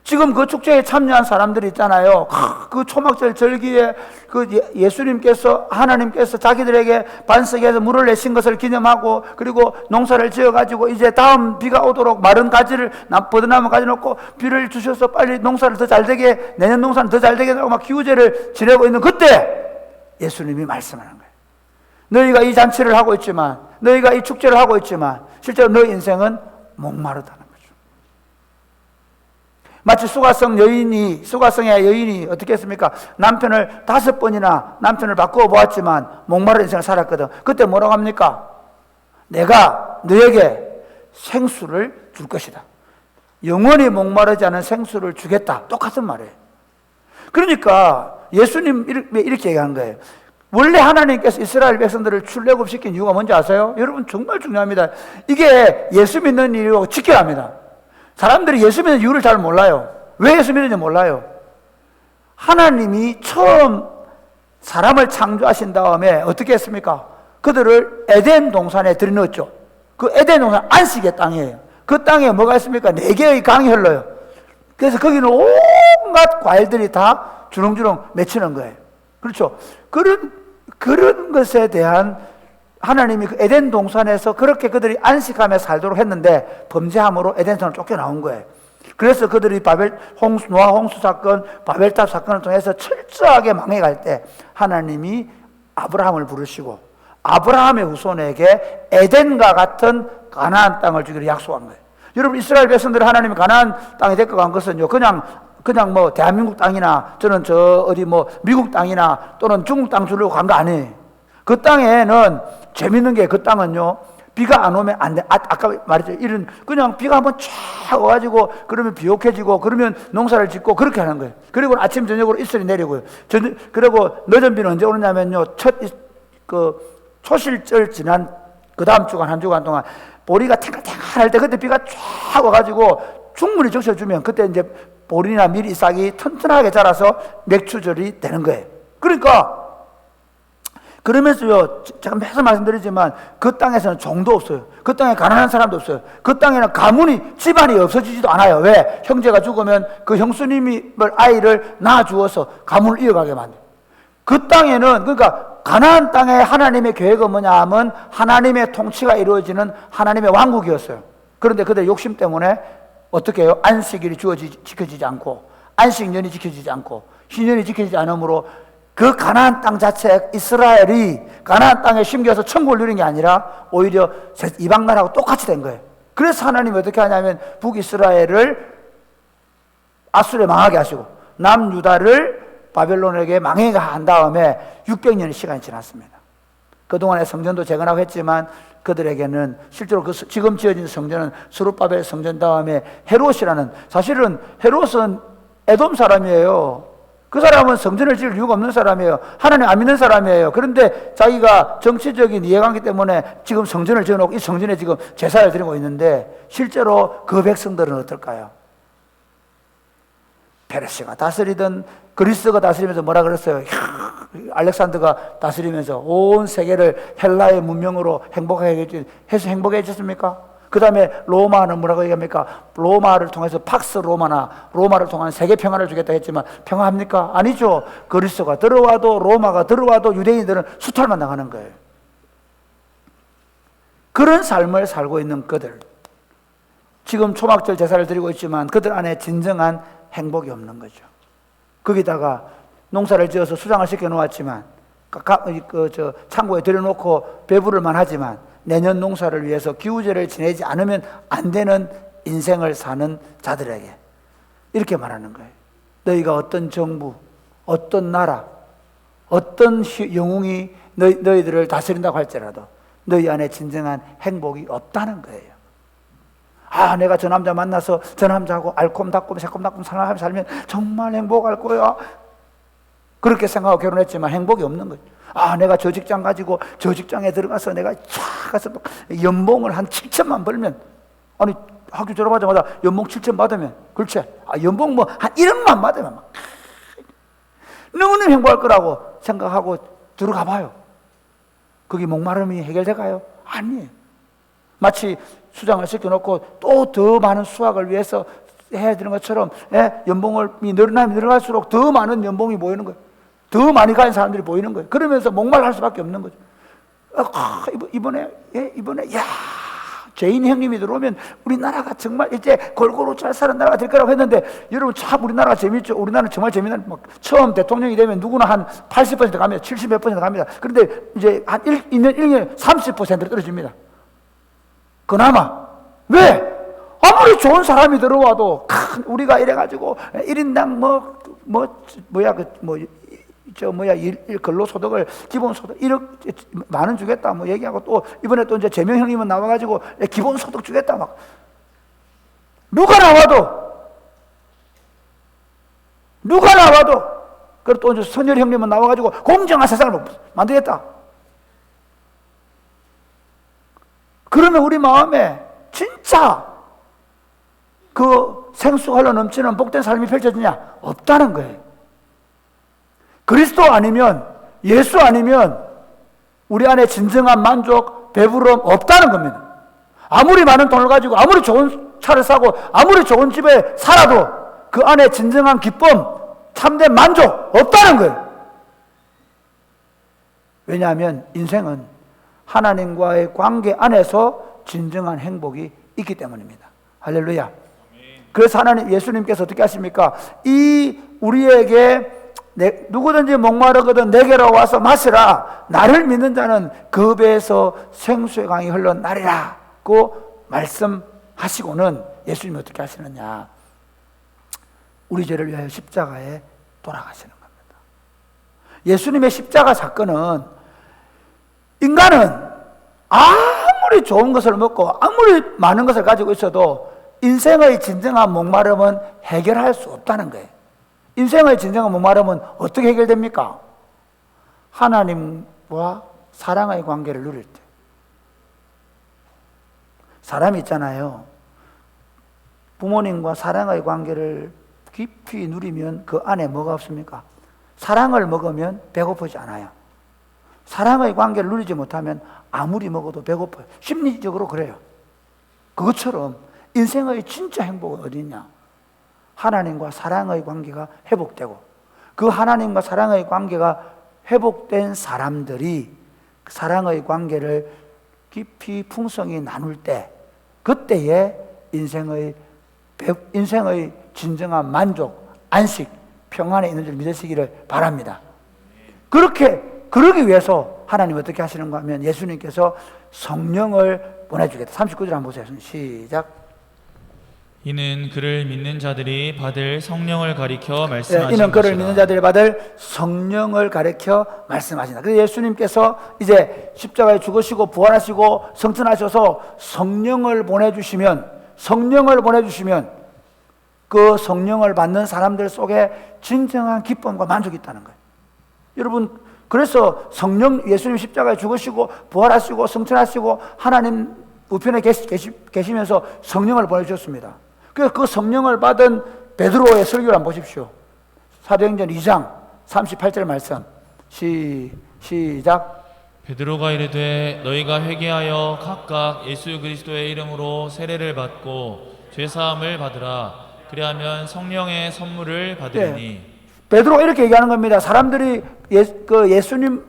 지금 그 축제에 참여한 사람들이 있잖아요. 그 초막절 절기에 그 예수님께서 하나님께서 자기들에게 반석에서 물을 내신 것을 기념하고 그리고 농사를 지어가지고 이제 다음 비가 오도록 마른 가지를 버드나무 가지 놓고 비를 주셔서 빨리 농사를 더 잘 되게 내년 농사는 더 잘 되게 하고 막 기우제를 지내고 있는 그때 예수님이 말씀하는 거예요. 너희가 이 잔치를 하고 있지만 너희가 이 축제를 하고 있지만 실제로 너희 인생은 목마르다는 거죠. 마치 수가성의 여인이 어떻게 했습니까? 남편을 5번이나 남편을 바꾸어 보았지만 목마른 인생을 살았거든. 그때 뭐라고 합니까? 내가 너에게 생수를 줄 것이다. 영원히 목마르지 않은 생수를 주겠다. 똑같은 말이에요. 그러니까 예수님 이렇게 얘기한 거예요. 원래 하나님께서 이스라엘 백성들을 출애굽시킨 이유가 뭔지 아세요? 여러분 정말 중요합니다. 이게 예수 믿는 이유고 지켜야 합니다. 사람들이 예수 믿는 이유를 잘 몰라요. 왜 예수 믿는지 몰라요. 하나님이 처음 사람을 창조하신 다음에 어떻게 했습니까? 그들을 에덴 동산에 들여넣었죠. 그 에덴 동산 안식의 땅이에요. 그 땅에 뭐가 있습니까? 4개의 강이 흘러요. 그래서 거기는 온갖 과일들이 다 주렁주렁 맺히는 거예요. 그렇죠? 그런 것에 대한 하나님이 그 에덴 동산에서 그렇게 그들이 안식하며 살도록 했는데 범죄함으로 에덴성을 쫓겨나온 거예요. 그래서 그들이 노아 홍수 사건, 바벨탑 사건을 통해서 철저하게 망해갈 때 하나님이 아브라함을 부르시고 아브라함의 후손에게 에덴과 같은 가나안 땅을 주기로 약속한 거예요. 여러분, 이스라엘 백성들이 하나님이 가나안 땅에 데리고 간 것은요, 그냥 뭐 대한민국 땅이나 저는 저 어디 뭐 미국 땅이나 또는 중국 땅 주려고 간 거 아니에요. 그 땅에는 재밌는 게, 그 땅은요, 비가 안 오면 안 돼. 아까 말했죠. 이런 그냥 비가 한번 쫙 와가지고 그러면 비옥해지고 그러면 농사를 짓고 그렇게 하는 거예요. 그리고 아침 저녁으로 이슬이 내리고요. 그리고 늦은 비는 언제 오느냐면요, 초실절 지난 그 다음 주간 한 주간 동안 보리가 탱글탱글할 때 그때 비가 쫙 와가지고 충분히 적셔주면 그때 이제 보리나 밀이 싹이 튼튼하게 자라서 맥추절이 되는 거예요. 그러니까 그러면서요, 제가 매번 말씀드리지만 그 땅에서는 종도 없어요. 그 땅에 가난한 사람도 없어요. 그 땅에는 가문이, 집안이 없어지지도 않아요. 왜? 형제가 죽으면 그 형수님이 아이를 낳아주어서 가문을 이어가게 만들어요. 그 땅에는, 그러니까 가나안 땅에 하나님의 계획은 뭐냐 하면 하나님의 통치가 이루어지는 하나님의 왕국이었어요. 그런데 그들 욕심 때문에 어떻게 해요? 안식일이 지켜지지 않고 안식년이 지켜지지 않고 신년이 지켜지지 않으므로 그 가나안 땅 자체, 이스라엘이 가나안 땅에 심겨서 천국을 누린 게 아니라 오히려 이방 나라하고 똑같이 된 거예요. 그래서 하나님이 어떻게 하냐면 북이스라엘을 아수르에 망하게 하시고 남유다를 바벨론에게 망하게 한 다음에 600년의 시간이 지났습니다. 그동안에 성전도 재건하고 했지만 그들에게는 실제로 지금 지어진 성전은 스룹바벨 성전 다음에 헤롯이라는, 사실은 헤롯은 에돔 사람이에요. 그 사람은 성전을 지을 이유가 없는 사람이에요. 하나님 안 믿는 사람이에요. 그런데 자기가 정치적인 이해관계 때문에 지금 성전을 지어놓고 이 성전에 지금 제사를 드리고 있는데 실제로 그 백성들은 어떨까요? 페르시아가 다스리던 그리스가 다스리면서 뭐라 그랬어요? 알렉산더가 다스리면서 온 세계를 헬라의 문명으로 행복하게 해서 행복해졌습니까? 그 다음에 로마는 뭐라고 얘기합니까? 로마를 통해서 팍스 로마를 통한 세계 평화를 주겠다 했지만 평화합니까? 아니죠. 그리스가 들어와도 로마가 들어와도 유대인들은 수탈만 나가는 거예요. 그런 삶을 살고 있는 그들, 지금 초막절 제사를 드리고 있지만 그들 안에 진정한 행복이 없는 거죠. 거기다가 농사를 지어서 수장을 시켜놓았지만 창고에 들여놓고 배부를만 하지만 내년 농사를 위해서 기우제를 지내지 않으면 안 되는 인생을 사는 자들에게 이렇게 말하는 거예요. 너희가 어떤 정부, 어떤 나라, 어떤 영웅이 너희들을 다스린다고 할지라도 너희 안에 진정한 행복이 없다는 거예요. 아, 내가 저 남자 만나서 저 남자하고 알콩달콩 새콤달콩 살아가며 살면 정말 행복할 거야. 그렇게 생각하고 결혼했지만 행복이 없는 거죠. 아, 내가 저 직장 가지고 저 직장에 들어가서 내가 쫙 가서 연봉을 한 7천만 벌면, 아니 학교 졸업하자마자 연봉 7천 받으면, 그렇지? 아, 연봉 뭐 한 1억만 받으면 막 너무너무 행복할 거라고 생각하고 들어가 봐요. 그게 목마름이 해결될까요? 아니에요. 마치 수장을 시켜놓고 또 더 많은 수확을 위해서 해야 되는 것처럼, 연봉이 늘어날수록 더 많은 연봉이 모이는 거예요. 더 많이 가진 사람들이 보이는 거예요. 그러면서 목말할 수밖에 없는 거죠. 이번에 야, 죄인 형님이 들어오면 우리나라가 정말 이제 골고루 잘 사는 나라가 될 거라고 했는데, 여러분 참 우리나라가 재밌죠. 우리나라는 정말 재미난, 처음 대통령이 되면 누구나 한 80% 갑니다. 70 몇 % 갑니다. 그런데 이제 한 1년 1년에 30% 떨어집니다. 그나마. 왜? 아무리 좋은 사람이 들어와도 우리가 이래가지고 1인당 근로소득을, 기본소득 1억 만원 주겠다 뭐 얘기하고, 또 이번에 또 이제 재명 형님은 나와가지고 기본소득 주겠다 막. 누가 나와도 그리고 또 이제 선열 형님은 나와가지고 공정한 세상을 만들겠다. 그러면 우리 마음에 진짜 그 생수가 흘러 넘치는 복된 삶이 펼쳐지냐? 없다는 거예요. 그리스도 아니면, 예수 아니면 우리 안에 진정한 만족, 배부름 없다는 겁니다. 아무리 많은 돈을 가지고, 아무리 좋은 차를 사고, 아무리 좋은 집에 살아도 그 안에 진정한 기쁨, 참된 만족 없다는 거예요. 왜냐하면 인생은 하나님과의 관계 안에서 진정한 행복이 있기 때문입니다. 할렐루야. 그래서 하나님, 예수님께서 어떻게 하십니까? 이 우리에게 누구든지 목마르거든 내게로 와서 마시라. 나를 믿는 자는 그 배에서 생수의 강이 흘러나리라고 말씀하시고는 예수님이 어떻게 하시느냐? 우리 죄를 위하여 십자가에 돌아가시는 겁니다. 예수님의 십자가 사건은 인간은 아무리 좋은 것을 먹고 아무리 많은 것을 가지고 있어도 인생의 진정한 목마름은 해결할 수 없다는 거예요. 인생의 진정한 목마름은 어떻게 해결됩니까? 하나님과 사랑의 관계를 누릴 때. 사람이 있잖아요. 부모님과 사랑의 관계를 깊이 누리면 그 안에 뭐가 없습니까? 사랑을 먹으면 배고프지 않아요. 사랑의 관계를 누리지 못하면 아무리 먹어도 배고파요. 심리적으로 그래요. 그것처럼 인생의 진짜 행복은 어디 있냐? 하나님과 사랑의 관계가 회복되고, 그 하나님과 사랑의 관계가 회복된 사람들이 그 사랑의 관계를 깊이 풍성히 나눌 때, 그때에 인생의 진정한 만족, 안식, 평안에 있는 줄 믿으시기를 바랍니다. 그러기 위해서 하나님 어떻게 하시는가 하면 예수님께서 성령을 보내주겠다. 39절 한번 보세요. 시작. 이는 그를 믿는 자들이 받을 성령을 가리켜 말씀하시는 이는 그를 것이라. 믿는 자들이 받을 성령을 가리켜 말씀하신다. 그래서 예수님께서 이제 십자가에 죽으시고 부활하시고 성천하셔서 성령을 보내주시면 그 성령을 받는 사람들 속에 진정한 기쁨과 만족이 있다는 거예요. 여러분, 그래서 예수님 십자가에 죽으시고 부활하시고 성천하시고 하나님 우편에 계시면서 성령을 보내주셨습니다. 그래서 그 성령을 받은 베드로의 설교를 한번 보십시오. 사도행전 2장 38절 말씀. 시작. 베드로가 이르되 너희가 회개하여 각각 예수 그리스도의 이름으로 세례를 받고 죄 사함을 받으라. 그리하면 성령의 선물을 받으리니. 베드로가 이렇게 얘기하는 겁니다. 사람들이 예수님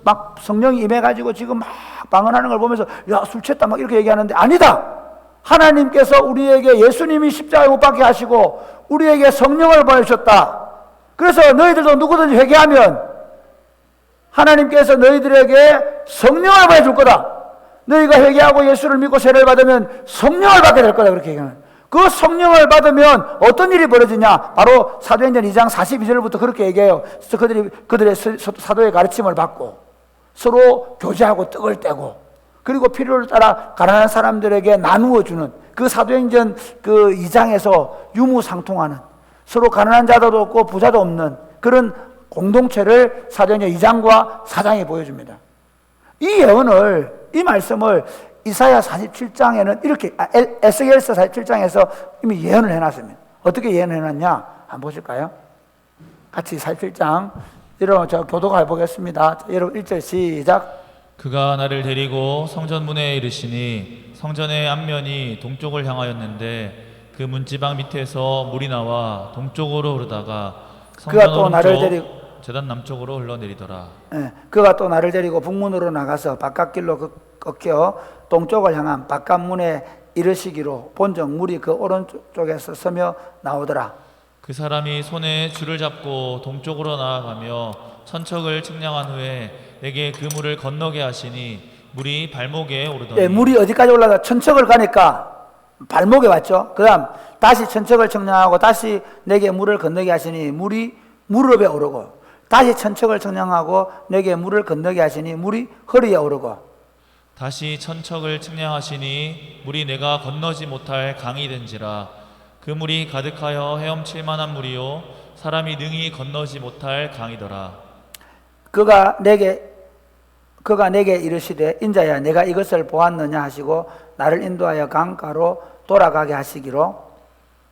막 성령이 임해가지고 지금 막 방언하는 걸 보면서 야, 술 취했다 막 이렇게 얘기하는데 아니다. 하나님께서 우리에게 예수님이 십자가에 못 박게 하시고 우리에게 성령을 보내주셨다. 그래서 너희들도 누구든지 회개하면 하나님께서 너희들에게 성령을 보내줄 거다. 너희가 회개하고 예수를 믿고 세례를 받으면 성령을 받게 될 거다. 그렇게 얘기하는. 그 성령을 받으면 어떤 일이 벌어지냐? 바로 사도행전 2장 42절부터 그렇게 얘기해요. 그들의 사도의 가르침을 받고 서로 교제하고 떡을 떼고 그리고 필요를 따라 가난한 사람들에게 나누어 주는 그 사도행전 그 2장에서 유무상통하는 서로 가난한 자도 없고 부자도 없는 그런 공동체를 사도행전 2장과 4장이 보여줍니다. 이 말씀을 이사야 47장에는 이렇게 에스겔서 47장에서 이미 예언을 해놨습니다. 어떻게 예언을 해놨냐? 한번 보실까요? 같이 47장 여러분 저 교도가 해보겠습니다. 여러분 1절 시작. 그가 나를 데리고 성전문에 이르시니 성전의 앞면이 동쪽을 향하였는데 그 문지방 밑에서 물이 나와 동쪽으로 흐르다가 성전 오른쪽 제단 남쪽으로 흘러내리더라. 그가 또 나를 데리고 북문으로 나가서 바깥길로 꺾여 동쪽을 향한 바깥문에 이르시기로 본적 물이 그 오른쪽에서 서며 나오더라. 그 사람이 손에 줄을 잡고 동쪽으로 나아가며 천척을 측량한 후에 내게 그 물을 건너게 하시니 물이 발목에 오르더니. 물이 어디까지 올라가? 천척을 가니까 발목에 왔죠. 그 다음 다시 천척을 측량하고 다시 내게 물을 건너게 하시니 물이 무릎에 오르고 다시 천척을 측량하고 내게 물을 건너게 하시니 물이 허리에 오르고 다시 천척을 측량하시니 물이 내가 건너지 못할 강이 된지라. 그 물이 가득하여 헤엄칠 만한 물이요 사람이 능히 건너지 못할 강이더라. 그가 내게 이르시되 인자야 내가 이것을 보았느냐 하시고 나를 인도하여 강가로 돌아가게 하시기로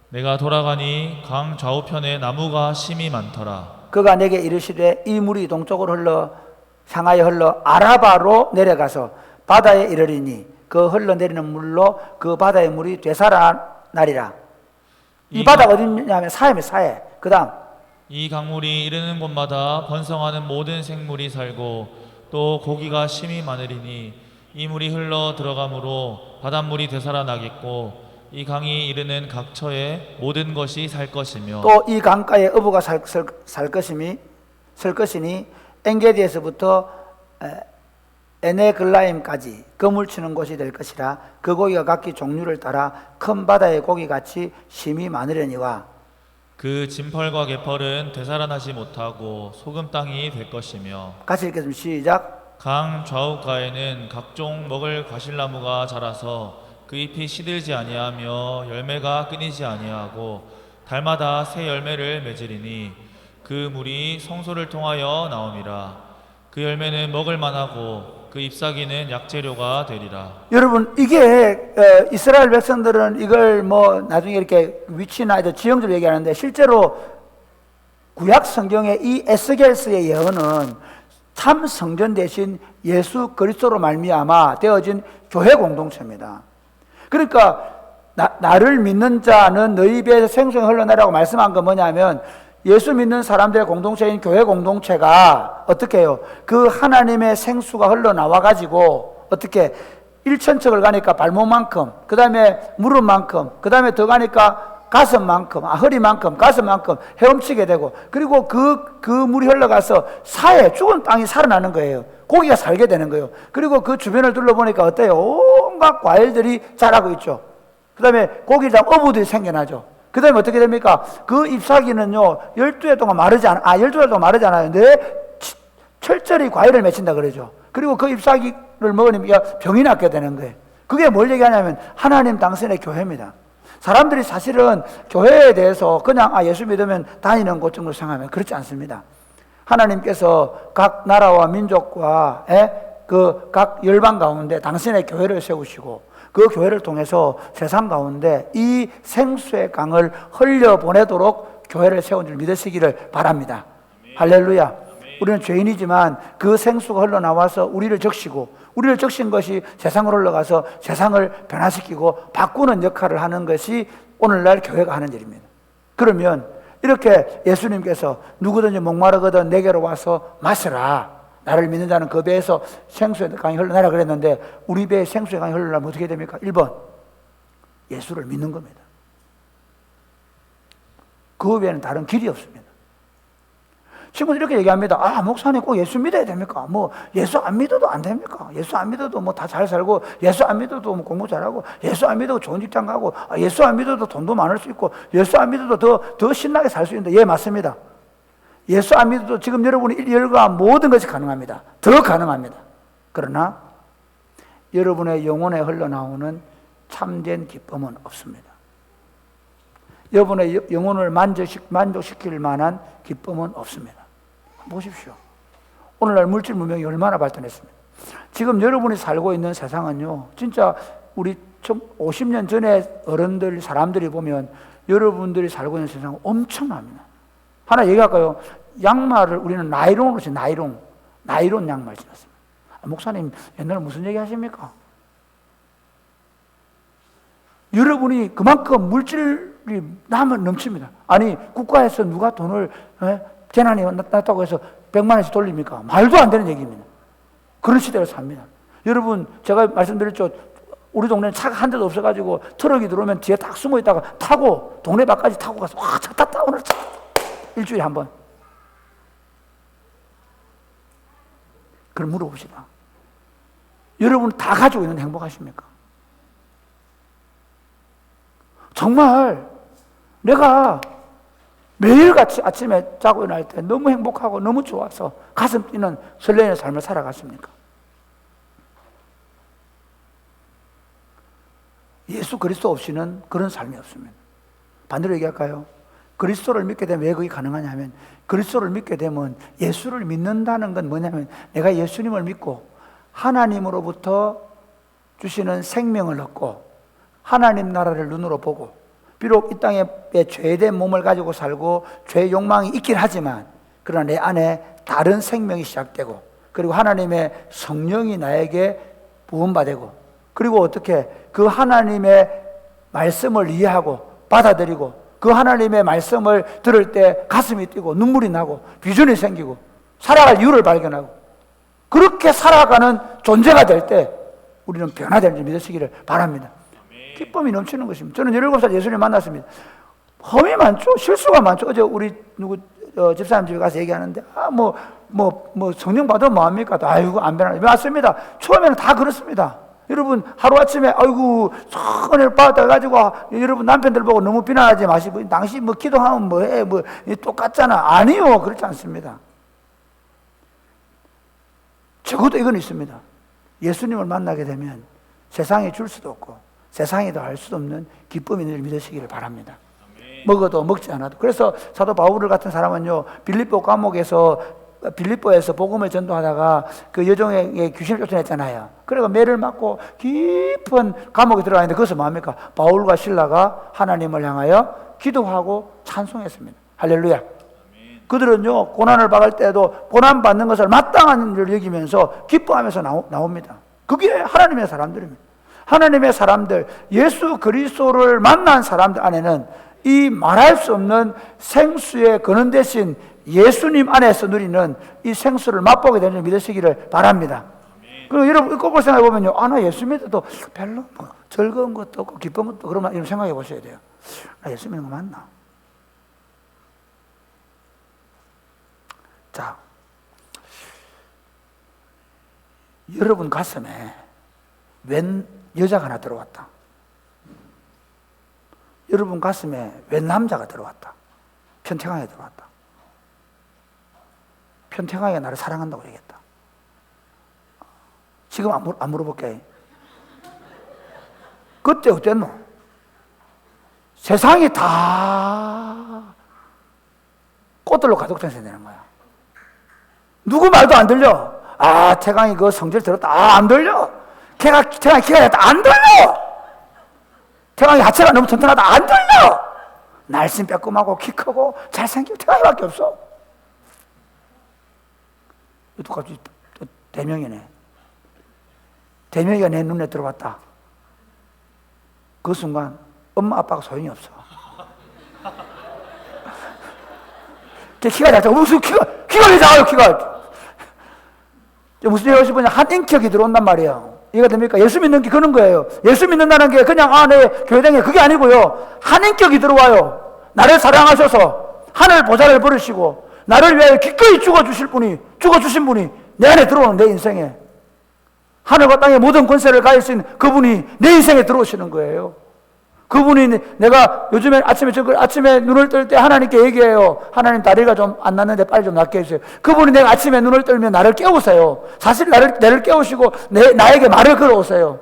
내가 돌아가니 강 좌우편에 나무가 심이 많더라. 그가 내게 이르시되 이 물이 동쪽으로 향하여 흘러 아라바로 내려가서 바다에 이르리니 그 흘러내리는 물로 그 바다의 물이 되살아나리라. 이 바다가 어디냐면 사해. 그 다음 이 강물이 이르는 곳마다 번성하는 모든 생물이 살고 또 고기가 심이 많으리니 이 물이 흘러 들어가므로 바닷물이 되살아나겠고 이 강이 이르는 각처에 모든 것이 살 것이며 또 이 강가에 어부가 살 것이니 엔게디에서부터 에네글라임까지 그물 치는 곳이 될 것이라. 그 고기가 각기 종류를 따라 큰 바다의 고기같이 심이 많으려니와 그 진펄과 개펄은 되살아나지 못하고 소금 땅이 될 것이며 같이 읽겠습니다. 시작. 강 좌우가에는 각종 먹을 과실나무가 자라서 그 잎이 시들지 아니하며 열매가 끊이지 아니하고 달마다 새 열매를 맺으리니 그 물이 성소를 통하여 나옴이라. 그 열매는 먹을 만하고 그 잎사귀는 약재료가 되리라. 여러분, 이게 이스라엘 백성들은 이걸 뭐 나중에 이렇게 위치나 지형들 얘기하는데, 실제로 구약 성경의 이 에스겔서의 예언은 참 성전 대신 예수 그리스도로 말미암아 되어진 교회 공동체입니다. 그러니까 나를 믿는 자는 너희 배에서 생수가 흘러나라고 말씀한 건 뭐냐면, 예수 믿는 사람들의 공동체인 교회 공동체가 어떻게 해요? 그 하나님의 생수가 흘러나와 가지고 어떻게 1천척을 가니까 발목만큼, 그 다음에 무릎만큼, 그 다음에 더 가니까 가슴만큼, 허리만큼, 가슴만큼 헤엄치게 되고, 그리고 그 물이 흘러가서 죽은 땅이 살아나는 거예요. 고기가 살게 되는 거예요. 그리고 그 주변을 둘러보니까 어때요? 온갖 과일들이 자라고 있죠. 그 다음에 고기장 어부들이 생겨나죠. 그 다음에 어떻게 됩니까? 그 잎사귀는요, 12달 동안 마르지 않아요. 철저히 과일을 맺힌다 그러죠. 그리고 그 잎사귀를 먹으니까 병이 낫게 되는 거예요. 그게 뭘 얘기하냐면 하나님 당신의 교회입니다. 사람들이 사실은 교회에 대해서 그냥 예수 믿으면 다니는 곳 정도 생각하면 그렇지 않습니다. 하나님께서 각 나라와 민족과 그 각 열방 가운데 당신의 교회를 세우시고 그 교회를 통해서 세상 가운데 이 생수의 강을 흘려보내도록 교회를 세운 줄 믿으시기를 바랍니다. 할렐루야. 우리는 죄인이지만 그 생수가 흘러나와서 우리를 적시고, 우리를 적신 것이 세상으로 흘러가서 세상을 변화시키고 바꾸는 역할을 하는 것이 오늘날 교회가 하는 일입니다. 그러면 이렇게 예수님께서 누구든지 목마르거든 내게로 와서 마시라. 나를 믿는 자는 그 배에서 생수의 강이 흘러나라 그랬는데, 우리 배에 생수의 강이 흘러나면 어떻게 됩니까? 1번, 예수를 믿는 겁니다. 그 외에는 다른 길이 없습니다. 친구들 이렇게 얘기합니다. 목사님 꼭 예수 믿어야 됩니까? 뭐 예수 안 믿어도 안 됩니까? 예수 안 믿어도 뭐 다 잘 살고, 예수 안 믿어도 뭐 공부 잘하고, 예수 안 믿어도 좋은 직장 가고, 예수 안 믿어도 돈도 많을 수 있고, 예수 안 믿어도 더 신나게 살 수 있는데, 예, 맞습니다. 예수 안 믿어도 지금 여러분이 열과 모든 것이 가능합니다. 더 가능합니다. 그러나 여러분의 영혼에 흘러나오는 참된 기쁨은 없습니다. 여러분의 영혼을 만족시킬 만한 기쁨은 없습니다. 보십시오. 오늘날 물질 문명이 얼마나 발전했습니까? 지금 여러분이 살고 있는 세상은요, 진짜 우리 50년 전에 어른들, 사람들이 보면 여러분들이 살고 있는 세상은 엄청납니다. 하나 얘기할까요? 양말을 우리는 나이론으로 신어요. 나이론 양말 신었습니다. 목사님, 옛날에 무슨 얘기 하십니까? 여러분이 그만큼 물질이 넘칩니다. 아니, 국가에서 누가 돈을 재난이 났다고 해서 100만 원씩 돌립니까? 말도 안 되는 얘기입니다. 그런 시대를 삽니다. 여러분, 제가 말씀드렸죠. 우리 동네는 차가 한 대도 없어가지고 트럭이 들어오면 뒤에 딱 숨어 있다가 타고 동네 밖까지 타고 가서 차 탔다 오늘 차. 일주일에 한 번. 그럼 물어봅시다. 여러분 다 가지고 있는 행복하십니까? 정말 내가 매일같이 아침에 자고 일어날 때 너무 행복하고 너무 좋아서 가슴 뛰는 설레는 삶을 살아갔습니까? 예수 그리스도 없이는 그런 삶이 없습니다. 반대로 얘기할까요? 그리스도를 믿게 되면 왜 그게 가능하냐 하면, 그리스도를 믿게 되면 예수를 믿는다는 건 뭐냐면, 내가 예수님을 믿고 하나님으로부터 주시는 생명을 얻고 하나님 나라를 눈으로 보고, 비록 이 땅에 죄된 몸을 가지고 살고 죄의 욕망이 있긴 하지만 그러나 내 안에 다른 생명이 시작되고, 그리고 하나님의 성령이 나에게 부음받고, 그리고 어떻게 그 하나님의 말씀을 이해하고 받아들이고, 그 하나님의 말씀을 들을 때 가슴이 뛰고 눈물이 나고 비전이 생기고 살아갈 이유를 발견하고, 그렇게 살아가는 존재가 될 때 우리는 변화되는 줄 믿으시기를 바랍니다. 기쁨이 넘치는 것입니다. 저는 17살 예수님 만났습니다. 험이 많죠. 실수가 많죠. 어제 우리 집사님 집에 가서 얘기하는데 성령 받으면 뭐합니까? 아이고 안 변하네. 맞습니다. 처음에는 다 그렇습니다. 여러분 하루아침에 아이고 은혜를 받았다 가지고 여러분 남편들 보고 너무 비난하지 마시고 당신 기도하면 뭐해 똑같잖아. 아니요. 그렇지 않습니다. 적어도 이건 있습니다. 예수님을 만나게 되면 세상이 줄 수도 없고 세상이 더 할 수도 없는 기쁨이 늘 믿으시기를 바랍니다. 먹어도 먹지 않아도. 그래서 사도 바울 같은 사람은요, 빌립보에서 복음을 전도하다가 그 여종에게 귀신을 쫓아냈잖아요. 그래서 매를 맞고 깊은 감옥에 들어가는데 거기서 뭐합니까? 바울과 실라가 하나님을 향하여 기도하고 찬송했습니다. 할렐루야. 그들은요, 고난을 받을 때도 고난 받는 것을 마땅한 일을 여기면서 기뻐하면서 나옵니다. 그게 하나님의 사람들입니다. 하나님의 사람들, 예수 그리스도를 만난 사람들 안에는 이 말할 수 없는 생수의 근원 대신 예수님 안에서 누리는 이 생수를 맛보게 되는 줄 믿으시기를 바랍니다. 그리고 여러분 거꾸로 생각해 보면요, 나 예수 믿어도 별로 즐거운 것도 없고 기쁜 것도 그러면 이런 생각해 보셔야 돼요. 나 예수 믿는 거 맞나? 자, 여러분 가슴에 웬 여자가 하나 들어왔다. 여러분 가슴에 웬 남자가 들어왔다. 편태강에 들어왔다. 편태강이가 나를 사랑한다고 얘기했다. 지금 안 물어볼게. 그때 어땠노? 세상이 다 꽃들로 가득 되는 거야. 누구 말도 안 들려. 태강이 그 성질 들었다. 안 들려. 태강이 키가 작다. 안 들려. 태강이 하체가 너무 튼튼하다. 안 들려. 날씬 빼꼼하고 키 크고 잘생기고 태강이밖에 없어. 또 갑자기 또 대명이네. 대명이가 내 눈에 들어왔다. 그 순간 엄마 아빠가 소용이 없어. 키가 작다. 무슨 키가 왜 작아요? 키가 무슨 얘기하고 싶으냐? 한 인격이 들어온단 말이에요. 이해가 됩니까? 예수 믿는 게 그런 거예요. 예수 믿는다는 게 그냥 내 교회 다녀 그게 아니고요. 한 인격이 들어와요. 나를 사랑하셔서 하늘 보좌를 버리시고 나를 위하여 기꺼이 죽어주신 분이 내 안에 들어오는 내 인생에 하늘과 땅의 모든 권세를 가질 수 있는 그분이 내 인생에 들어오시는 거예요. 그분이 내가 요즘에 아침에 눈을 뜰 때 하나님께 얘기해요. 하나님 다리가 좀 안 났는데 빨리 좀 낫게 해주세요. 그분이 내가 아침에 눈을 뜨면 나를 깨우세요. 사실 나를 깨우시고 나에게 말을 걸어오세요.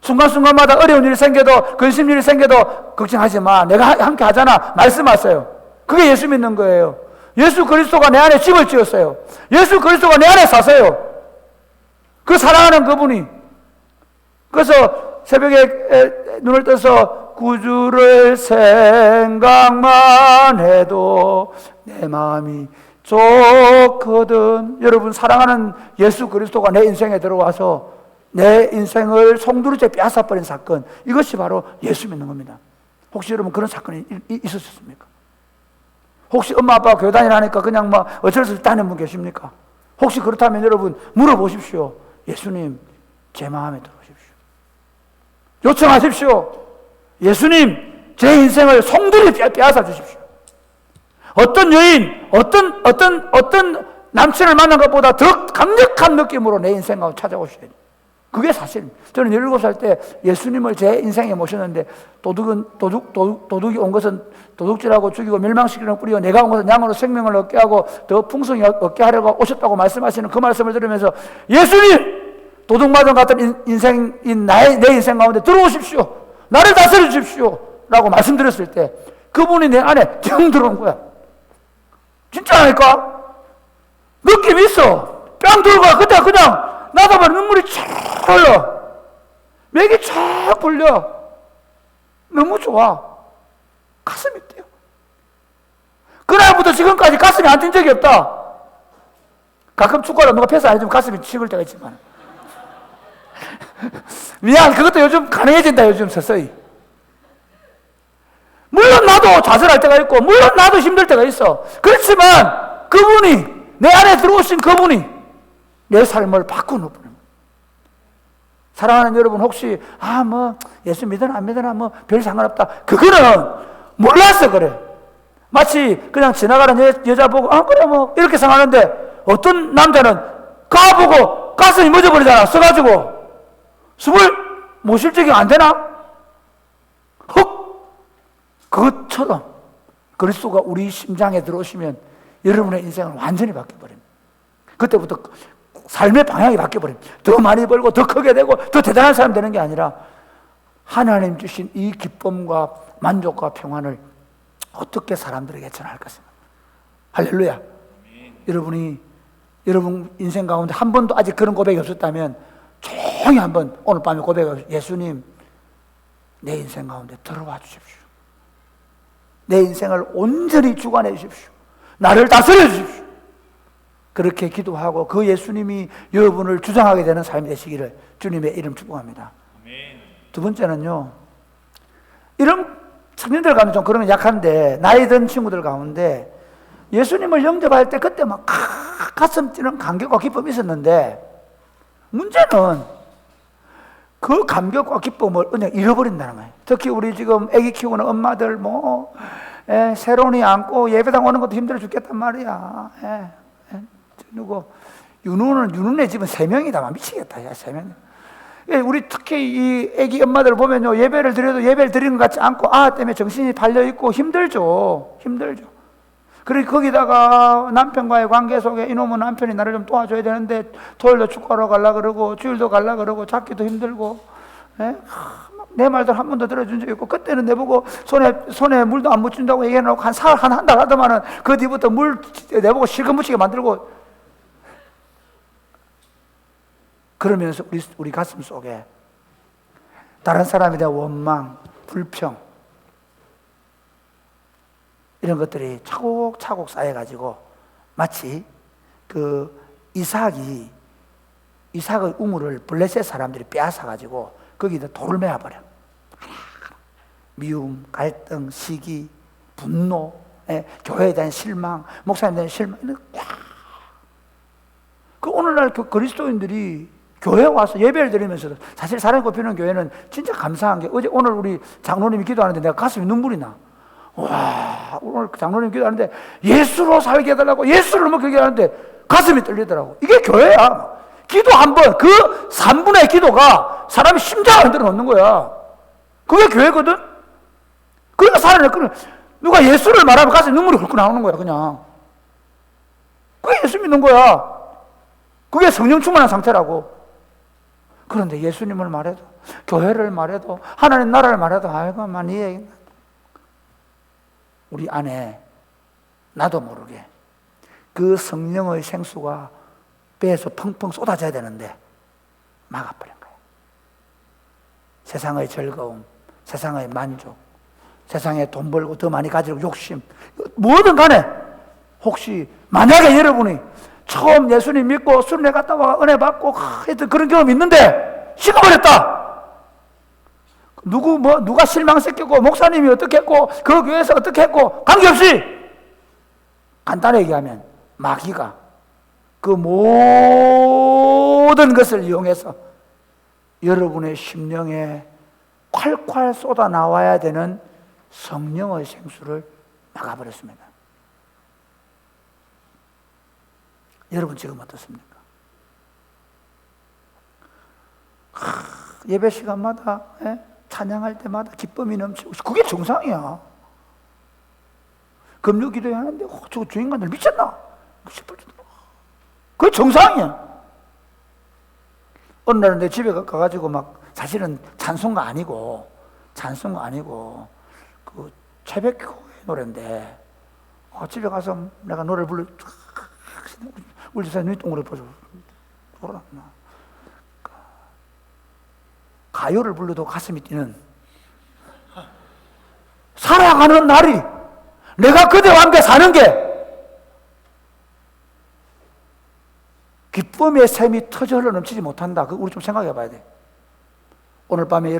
순간순간마다 어려운 일이 생겨도 근심 일이 생겨도 걱정하지 마. 내가 함께 하잖아. 말씀하세요. 그게 예수 믿는 거예요. 예수 그리스도가 내 안에 집을 지었어요. 예수 그리스도가 내 안에 사세요. 그 사랑하는 그분이. 그래서 새벽에 눈을 떠서 구주를 생각만 해도 내 마음이 좋거든. 여러분 사랑하는 예수 그리스도가 내 인생에 들어와서 내 인생을 송두리째 빼앗아버린 사건, 이것이 바로 예수 믿는 겁니다. 혹시 여러분 그런 사건이 있으셨습니까? 혹시 엄마 아빠가 교회 다니라니까 그냥 어쩔 수 없이 다니는 분 계십니까? 혹시 그렇다면 여러분 물어보십시오. 예수님 제 마음에 들어오십시오. 요청하십시오. 예수님 제 인생을 송두리 빼앗아 주십시오. 어떤 여인, 어떤 남친을 만난 것보다 더 강력한 느낌으로 내 인생 가운데 찾아오셔야 돼요. 그게 사실입니다. 저는 17살 때 예수님을 제 인생에 모셨는데 도둑이 온 것은 도둑질하고 죽이고 멸망시키는 뿌리고 내가 온 것은 양으로 생명을 얻게 하고 더 풍성히 얻게 하려고 오셨다고 말씀하시는 그 말씀을 들으면서 예수님! 도둑마전 같은 인생인 내 인생 가운데 들어오십시오. 나를 다스려 주십시오. 라고 말씀드렸을 때 그분이 내 안에 정 들어온 거야. 진짜 아닐까? 느낌이 있어. 뺨 들어가. 그때 그냥 나도 봐 눈물이 쫙 흘러. 맥이 쫙 불려. 너무 좋아. 가슴이 뛰어. 그날부터 지금까지 가슴이 안 뛴 적이 없다. 가끔 축구하다 누가 패스 안 해주면 가슴이 식을 때가 있지만 미안, 그것도 요즘 가능해진다. 요즘 서서히. 물론 나도 좌절할 때가 있고 물론 나도 힘들 때가 있어. 그렇지만 그분이 내 안에 들어오신 그분이 내 삶을 바꾸는 분입니다. 사랑하는 여러분, 혹시 뭐 예수 믿으나 안 믿으나 뭐 별 상관없다, 그거는 몰라서 그래. 마치 그냥 지나가는 여자 보고 그래 뭐 이렇게 생각하는데, 어떤 남자는 가보고 가슴이 멎어버리잖아. 써가지고 숨을 못 쉴 적이 안 되나? 그것처럼 그리스도가 우리 심장에 들어오시면 여러분의 인생은 완전히 바뀌어버립니다. 그때부터 삶의 방향이 바뀌어버립니다. 더 많이 벌고 더 크게 되고 더 대단한 사람 되는 게 아니라, 하나님 주신 이 기쁨과 만족과 평안을 어떻게 사람들에게 전할 것입니까? 할렐루야. 여러분 인생 가운데 한 번도 아직 그런 고백이 없었다면 조용히 한번 오늘 밤에 고백하십시오. 예수님, 내 인생 가운데 들어와 주십시오. 내 인생을 온전히 주관해 주십시오. 나를 다스려 주십시오. 그렇게 기도하고 그 예수님이 여러분을 주장하게 되는 삶이 되시기를 주님의 이름 축복합니다. 두 번째는요, 이런 청년들 가운데 좀 그런 건 약한데, 나이 든 친구들 가운데 예수님을 영접할 때 그때 막 가슴 뛰는 감격과 기쁨이 있었는데, 문제는 그 감격과 기쁨을 그냥 잃어버린다는 거예요. 특히 우리 지금 아기 키우는 엄마들 새로운이 안고 예배당 오는 것도 힘들어 죽겠단 말이야. 누구 윤우네 집은 3명이다. 미치겠다. 3명. 우리 특히 이 아기 엄마들 보면요, 예배를 드려도 예배를 드리는 것 같지 않고 때문에 정신이 팔려있고 힘들죠. 그리고 거기다가 남편과의 관계 속에 이놈은 남편이 나를 좀 도와줘야 되는데, 토요일도 축구하러 가려고 그러고 주일도 가려고 그러고 잡기도 힘들고, 내 말도 한 번도 들어준 적 있고, 그때는 내보고 손에 물도 안 묻힌다고 얘기해놓고 한 달 하더만은 그 뒤부터 물 내보고 실컷 묻히게 만들고, 그러면서 우리 가슴 속에 다른 사람에 대한 원망, 불평, 이런 것들이 차곡차곡 쌓여가지고, 마치 그 이삭의 우물을 블레셋 사람들이 빼앗아가지고 거기다 돌을 메어버려. 미움, 갈등, 시기, 분노, 교회에 대한 실망, 목사님에 대한 실망. 그 오늘날 그 그리스도인들이 교회에 와서 예배를 드리면서도, 사실 사랑이 꼽히는 교회는 진짜 감사한 게, 오늘 우리 장로님이 기도하는데 내가 가슴이 눈물이 나. 와, 오늘 장로님 기도하는데 예수로 살게 해달라고, 예수를 먹게 하는데 가슴이 떨리더라고. 이게 교회야. 기도 한 번, 그 3분의 기도가 사람의 심장을 흔들어 놓는 거야. 그게 교회거든? 그러니까 사람을, 누가 예수를 말하면 가슴에 눈물이 hul고 나오는 거야, 그냥. 그게 예수 믿는 거야. 그게 성령 충만한 상태라고. 그런데 예수님을 말해도, 교회를 말해도, 하나님 나라를 말해도, 아이고, 이 얘기. 우리 안에 나도 모르게 그 성령의 생수가 배에서 펑펑 쏟아져야 되는데 막아버린 거예요. 세상의 즐거움, 세상의 만족, 세상에 돈 벌고 더 많이 가지고 욕심, 뭐든 간에 혹시 만약에 여러분이 처음 예수님 믿고 순례 갔다 와 은혜 받고 하여튼 그런 경험이 있는데 식어버렸다. 누가 실망시켰고 목사님이 어떻게 했고 그 교회에서 어떻게 했고 관계없이, 간단히 얘기하면 마귀가 그 모든 것을 이용해서 여러분의 심령에 콸콸 쏟아 나와야 되는 성령의 생수를 막아버렸습니다. 여러분 지금 어떻습니까? 예배 시간마다 찬양할 때마다 기쁨이 넘치고, 그게 정상이야. 금요 기도회 하는데 저 주인간들 미쳤나? 그게 정상이야. 어느 날은 내 집에 가가지고 막, 사실은 찬송가 아니고 그 최백호의 노래인데, 집에 가서 내가 노래를 불러, 우리 집사님 눈동으로 보죠. 가요를 불러도 가슴이 뛰는, 살아가는 날이 내가 그대와 함께 사는 게 기쁨의 샘이 터져 흘러 넘치지 못한다. 그거 우리 좀 생각해 봐야 돼. 오늘 밤에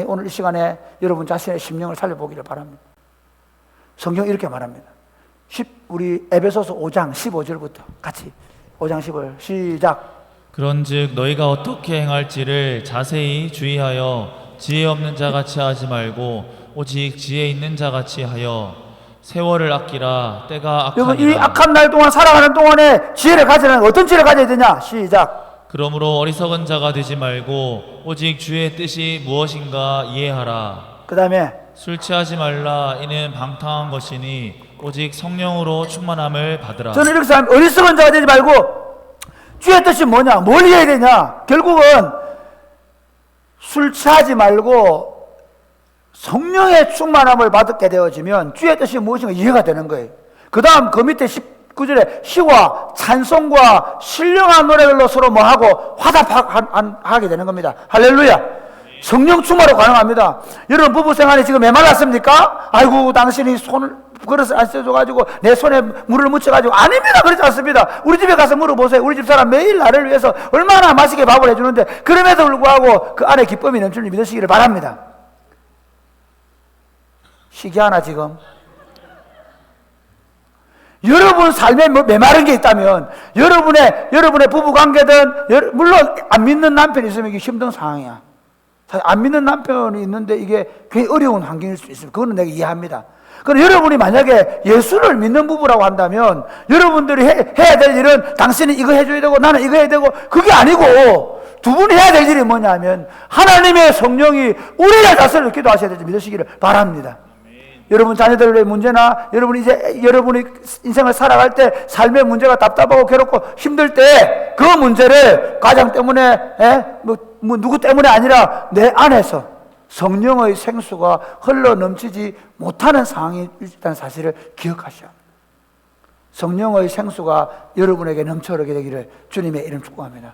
오늘 이 시간에 여러분 자신의 심령을 살려보기를 바랍니다. 성경 이렇게 말합니다. 우리 에베소서 5장 15절부터 같이 5장 15절 시작. 그런즉 너희가 어떻게 행할지를 자세히 주의하여 지혜 없는 자같이 하지 말고 오직 지혜 있는 자같이 하여 세월을 아끼라. 때가 여러분, 이 악하니라. 악한 날 동안 살아가는 동안에 지혜를 가지려면 어떤 지혜를 가져야 되냐? 시작. 그러므로 어리석은 자가 되지 말고 오직 주의 뜻이 무엇인가 이해하라. 그 다음에 술 취하지 말라. 이는 방탕한 것이니 오직 성령으로 충만함을 받으라. 저는 이렇게 생각합니다. 어리석은 자가 되지 말고 주의 뜻이 뭐냐? 뭘 이해해야 되냐? 결국은 술 취하지 말고 성령의 충만함을 받게 되어지면 주의 뜻이 무엇인가 이해가 되는 거예요. 그 다음 그 밑에 19절에 시와 찬송과 신령한 노래들로 서로 뭐하고 화답하게 되는 겁니다. 할렐루야. 성령 충만으로 가능합니다. 여러분 부부생활이 지금 메말랐습니까? 아이고 당신이 그릇을 안 써줘가지고 내 손에 물을 묻혀가지고. 아닙니다. 그렇지 않습니다. 우리 집에 가서 물어보세요. 우리 집 사람 매일 나를 위해서 얼마나 맛있게 밥을 해주는데 그럼에도 불구하고 그 안에 기쁨이 넘치는 믿으시기를 바랍니다. 시기하나 지금? 여러분 삶에 메마른 게 있다면 여러분의 부부 관계든 물론 안 믿는 남편이 있으면 이게 힘든 상황이야. 사실 안 믿는 남편이 있는데 이게 굉장히 어려운 환경일 수 있습니다. 그거는 내가 이해합니다. 그럼 여러분이 만약에 예수를 믿는 부부라고 한다면 여러분들이 해야 될 일은 당신이 이거 해줘야 되고 나는 이거 해야 되고 그게 아니고 두 분이 해야 될 일이 뭐냐면 하나님의 성령이 우리를 다스려 기도하셔야 되지 믿으시기를 바랍니다. 여러분 자녀들의 문제나 여러분이 인생을 살아갈 때 삶의 문제가 답답하고 괴롭고 힘들 때 그 문제를 가정 때문에 누구 때문에 아니라 내 안에서 성령의 생수가 흘러 넘치지 못하는 상황이 있다는 사실을 기억하셔야 합니다. 성령의 생수가 여러분에게 넘쳐흐르게 되기를 주님의 이름 축복합니다.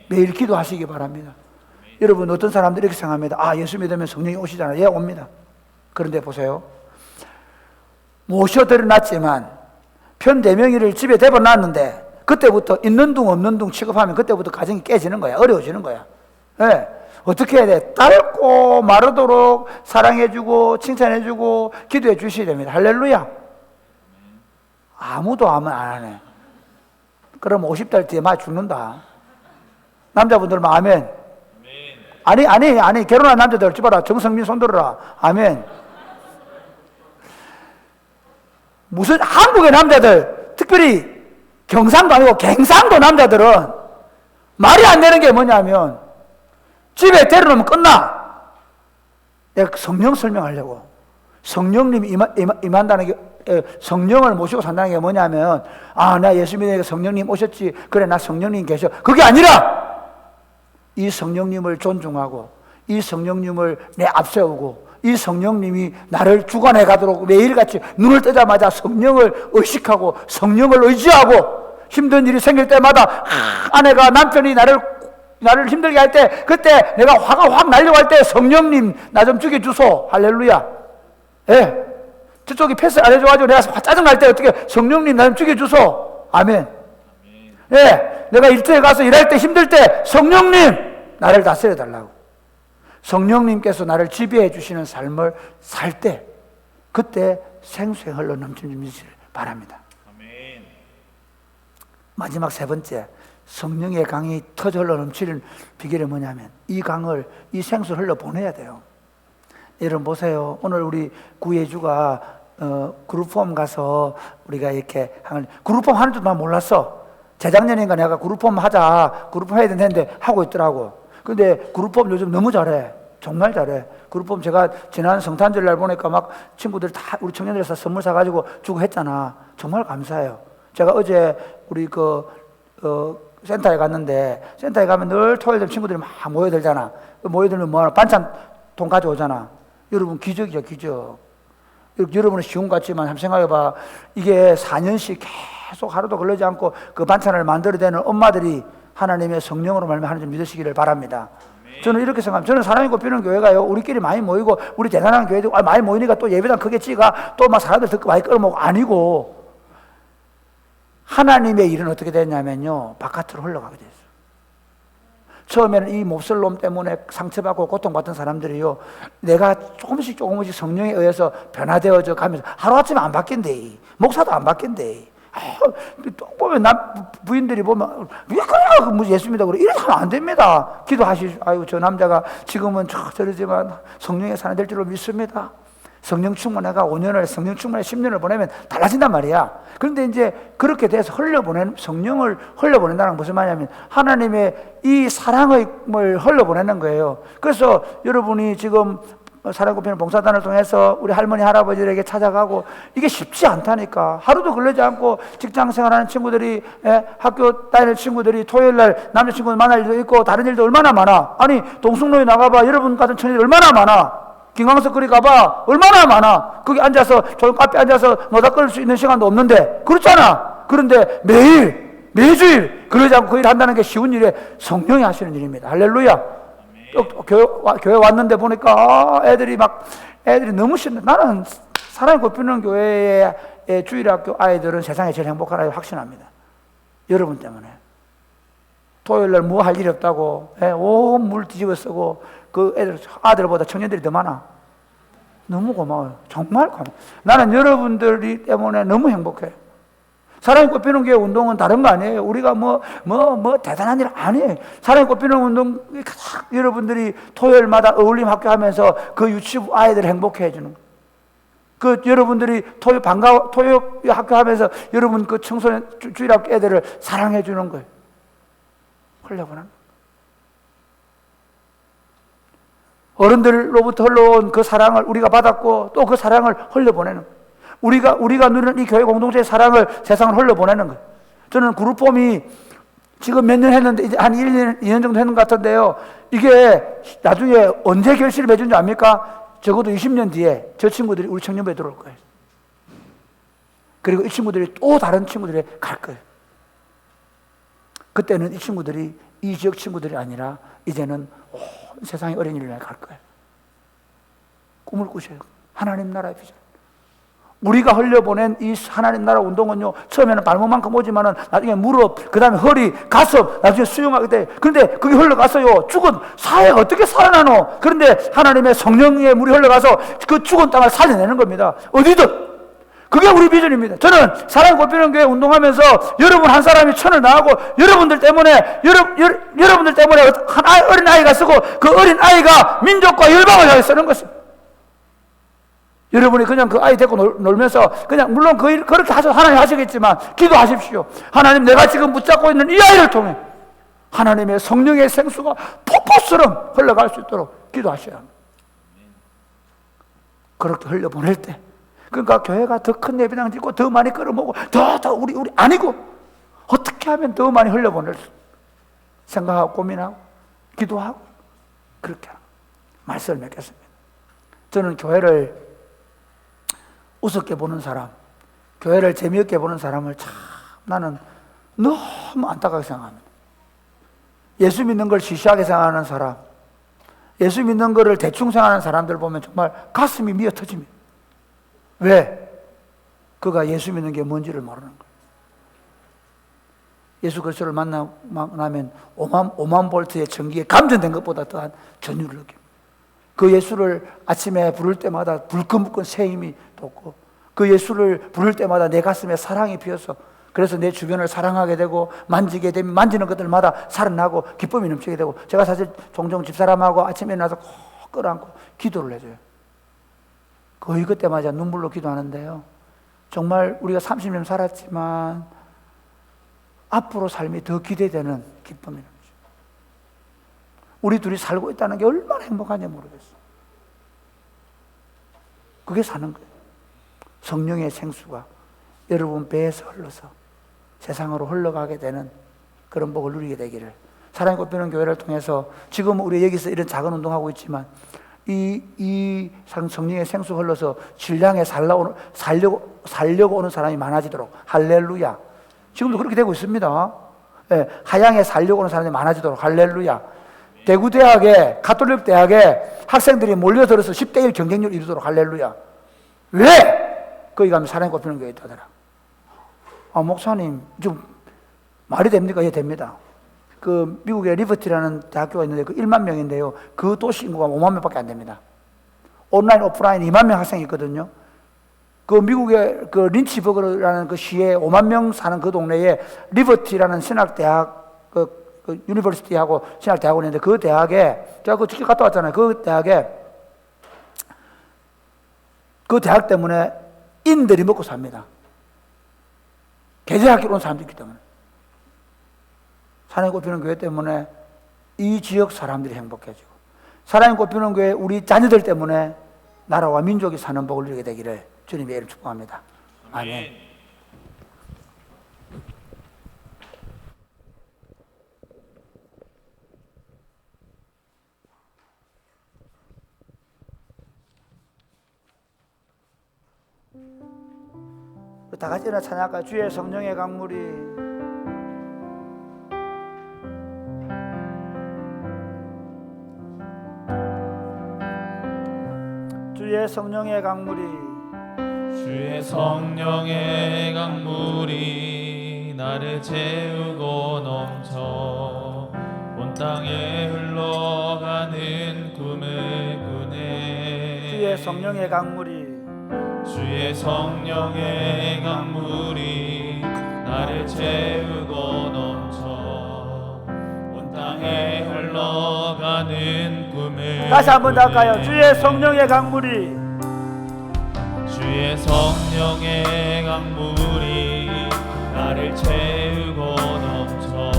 매일 기도하시기 바랍니다. 여러분 어떤 사람들이 이렇게 생각합니다. 아 예수 믿으면 성령이 오시잖아요. 예 옵니다. 그런데 보세요. 모셔드려 놨지만 편대명의를 집에 대버 놨는데 그때부터 있는 둥 없는 둥 취급하면 그때부터 가정이 깨지는 거야. 어려워지는 거야. 네. 어떻게 해야 돼? 닳고 마르도록 사랑해주고 칭찬해주고 기도해 주셔야 됩니다. 할렐루야. 아무도 아멘 안 하네. 그럼 50달 뒤에 막 죽는다. 남자분들만 아멘. 아니 결혼한 남자들 집어라. 정성민 손들어라. 아멘. 무슨 한국의 남자들 특별히 경상도 아니고 갱상도 남자들은 말이 안 되는 게 뭐냐면 집에 데려놓으면 끝나. 내가 성령 설명하려고. 성령님이 임한다는 게 성령을 모시고 산다는 게 뭐냐면 아 나 예수 믿으니까 성령님 오셨지. 그래 나 성령님 계셔. 그게 아니라 이 성령님을 존중하고 이 성령님을 내 앞세우고 이 성령님이 나를 주관해 가도록 매일같이 눈을 뜨자마자 성령을 의식하고 성령을 의지하고 힘든 일이 생길 때마다 아내가 남편이 나를 힘들게 할 때 그때 내가 화가 확 날려고 할 때 성령님 나 좀 죽여주소. 할렐루야. 예. 저쪽이 패스 안 해줘가지고 내가 짜증날 때 어떻게 성령님 나 좀 죽여주소. 아멘. 예. 내가 일터에 가서 일할 때 힘들 때 성령님 나를 다스려 달라고. 성령님께서 나를 지배해 주시는 삶을 살 때 그때 생수에 흘러 넘치는 믿으시길 바랍니다. 아멘. 마지막 세 번째 성령의 강이 터져 흘러 넘치는 비결이 뭐냐면 이 강을 이 생수를 흘러 보내야 돼요. 여러분 보세요. 오늘 우리 구예주가 그룹홈 가서 우리가 이렇게 그룹홈 하는 줄 난 몰랐어. 재작년인가 내가 그룹홈 하자 그룹홈 해야 되는데 하고 있더라고. 근데 그룹홈 요즘 너무 잘해. 정말 잘해. 그룹홈 제가 지난 성탄절 날 보니까 막 친구들 다 우리 청년들에서 선물 사가지고 주고 했잖아. 정말 감사해요. 제가 어제 우리 센터에 갔는데 센터에 가면 늘 토요일 되면 친구들이 막 모여들잖아. 모여들면 뭐 반찬통 가져오잖아. 여러분 기적이죠 기적. 여러분은 쉬운 것 같지만 한번 생각해봐. 이게 4년씩 계속 하루도 걸리지 않고 그 반찬을 만들어내는 엄마들이 하나님의 성령으로 말미암아 하는 줄 믿으시기를 바랍니다. 저는 이렇게 생각합니다. 저는 사랑이 꼽히는 교회가요 우리끼리 많이 모이고 우리 대단한 교회도 많이 모이니까 또 예배당 크겠지가 또 막 사람들 듣고 많이 끌어모으고 아니고 하나님의 일은 어떻게 됐냐면요 바깥으로 흘러가게 됐어요. 처음에는 이 몹쓸 놈 때문에 상처받고 고통받던 사람들이요 내가 조금씩 성령에 의해서 변화되어져 가면서 하루아침에 안 바뀐대. 목사도 안 바뀐대. 또 보면 부인들이 보면 왜 그래요? 뭐 예수 믿어 그래? 이래 하면 안 됩니다. 기도하시죠. 아유 저 남자가 지금은 저러지만 성령의 사람 될 줄로 믿습니다. 성령 충만해가 5년을 성령 충만해 10년을 보내면 달라진단 말이야. 그런데 이제 그렇게 돼서 성령을 흘려보낸다는 건 무슨 말이냐면 하나님의 이 사랑을 흘려보내는 거예요. 그래서 여러분이 지금 사랑꽃피는 봉사단을 통해서 우리 할머니 할아버지들에게 찾아가고 이게 쉽지 않다니까. 하루도 걸리지 않고 직장생활하는 친구들이 학교 다니는 친구들이 토요일날 남자친구 만날 일도 있고 다른 일도 얼마나 많아. 아니 동숭로에 나가봐 여러분 같은 청년들이 얼마나 많아. 김광석 거리 가봐 얼마나 많아. 거기 앉아서 조용 카페 앉아서 노닥거릴 수 있는 시간도 없는데 그렇잖아. 그런데 매주일 그러지 않고 그 일 한다는 게 쉬운 일에 성령이 하시는 일입니다. 할렐루야. 또 교회 왔는데 보니까 애들이 너무 신나. 나는 사랑이 꽃피는 교회의 주일학교 아이들은 세상에 제일 행복하다고 확신합니다. 여러분 때문에. 토요일날 뭐 할 일이 없다고 온 물 뒤집어 쓰고 그 아들보다 청년들이 더 많아. 너무 고마워요. 정말 고마워요. 나는 여러분들이 때문에 너무 행복해요. 사랑이 꽃피는 교회 운동은 다른 거 아니에요. 우리가 뭐 대단한 일 아니에요. 사랑이 꽃피는 운동, 여러분들이 토요일마다 어울림 학교 하면서 그 유치부 아이들 행복해 해주는 거. 그 여러분들이 토요 학교 하면서 여러분 그 청소년 주일학교 애들을 사랑해 주는 거예요. 흘려보내는 어른들로부터 흘러온 그 사랑을 우리가 받았고 또 그 사랑을 흘려보내는 거예요. 우리가 누리는 이 교회 공동체의 사랑을 세상을 흘려보내는 거예요. 저는 그룹홈이 지금 몇 년 했는데 이제 한 1년, 2년 정도 했는 것 같은데요. 이게 나중에 언제 결실을 맺은 줄 압니까? 적어도 20년 뒤에 저 친구들이 우리 청년부에 들어올 거예요. 그리고 이 친구들이 또 다른 친구들에 갈 거예요. 그때는 이 친구들이 이 지역 친구들이 아니라 이제는 온 세상의 어린이를 갈 거예요. 꿈을 꾸셔요. 하나님 나라의 비전. 우리가 흘려보낸 이 하나님 나라 운동은요, 처음에는 발목만큼 오지만은 나중에 무릎, 그 다음에 허리, 가슴, 나중에 수용하게 돼. 그런데 그게 흘러갔어요. 죽은 사회가 어떻게 살아나노? 그런데 하나님의 성령의 물이 흘러가서 그 죽은 땅을 살려내는 겁니다. 어디든. 그게 우리 비전입니다. 저는 사랑이 꽃피는 교회 운동하면서 여러분 한 사람이 천을 나가고 여러분들 때문에 한 어린 아이가 쓰고 그 어린 아이가 민족과 열방을 향해 쓰는 것입니다. 여러분이 그냥 그 아이 데리고 놀면서 그냥 물론 그렇게 하나님 하시겠지만 기도하십시오. 하나님 내가 지금 붙잡고 있는 이 아이를 통해 하나님의 성령의 생수가 폭포처럼 흘러갈 수 있도록 기도하셔야 합니다. 그렇게 흘려보낼 때 그러니까 교회가 더 큰 예배당 짓고 더 많이 끌어모으고 더 우리 아니고 어떻게 하면 더 많이 흘려보낼 수 생각하고 고민하고 기도하고 그렇게 말씀을 맺겠습니다. 저는 교회를 우습게 보는 사람, 교회를 재미없게 보는 사람을 참 나는 너무 안타깝게 생각합니다. 예수 믿는 걸 시시하게 생각하는 사람, 예수 믿는 거를 대충 생각하는 사람들 보면 정말 가슴이 미어 터집니다. 왜? 그가 예수 믿는 게 뭔지를 모르는 거예요. 예수 그리스도를 만나면 5만 볼트의 전기에 감전된 것보다 더한 전율을 느낍니다. 그 예수를 아침에 부를 때마다 불끈불끈 새 힘이 돋고 그 예수를 부를 때마다 내 가슴에 사랑이 피어서 그래서 내 주변을 사랑하게 되고 만지게 되면 만지는 것들마다 살아나고 기쁨이 넘치게 되고 제가 사실 종종 집사람하고 아침에 일어나서 꼭 끌어안고 기도를 해줘요. 거의 그때마다 눈물로 기도하는데요. 정말 우리가 30년 살았지만 앞으로 삶이 더 기대되는 기쁨이 넘쳐요. 우리 둘이 살고 있다는 게 얼마나 행복한지 모르겠어. 그게 사는 거예요. 성령의 생수가 여러분 배에서 흘러서 세상으로 흘러가게 되는 그런 복을 누리게 되기를. 사랑이 꽃피는 교회를 통해서 지금 우리 여기서 이런 작은 운동하고 있지만 이 성령의 생수 흘러서 신랑에 살려고 오는 사람이 많아지도록 할렐루야. 지금도 그렇게 되고 있습니다. 예, 하양에 살려고 오는 사람이 많아지도록 할렐루야. 대구대학에 가톨릭 대학에 학생들이 몰려들어서 10대1 경쟁률 이루도록 할렐루야. 왜? 거기 가면 사랑이 꽃피는 교회 있다더라. 목사님 좀 말이 됩니까? 예, 됩니다. 그 미국의 리버티라는 대학교가 있는데 그 1만 명인데요. 그 도시 인구가 5만 명밖에 안 됩니다. 온라인 오프라인 2만 명 학생이 있거든요. 그 미국의 그 린치버그라는 그 시에 5만 명 사는 그 동네에 리버티라는 신학대학 그 유니버시티하고 신학대학원이 있는데 그 대학에 제가 그 직접 갔다 왔잖아요. 그 대학에 그 대학 때문에 인들이 먹고 삽니다. 계절학교로 온 사람도 있기 때문에. 사랑이 꽃피는 교회 때문에 이 지역 사람들이 행복해지고, 사랑이 꽃피는 교회 우리 자녀들 때문에 나라와 민족이 사는 복을 누리게 되기를 주님의 이름 축복합니다. 아멘. 다 같이 일어나 찬양할까요? 주의 성령의 강물이 주의 성령의 강물이 주의 성령의 강물이 나를 채우고 넘쳐 온 땅에 흘러가는 꿈을 꾸네. 주의 성령의 강물이 주의 성령의 강물이 나를 채우고 넘쳐 온 땅에 흘러가는 꿈을 다시 한번 더 꾸네. 할까요? 주의 성령의 강물이 주의 성령의 강물이 나를 채우고 넘쳐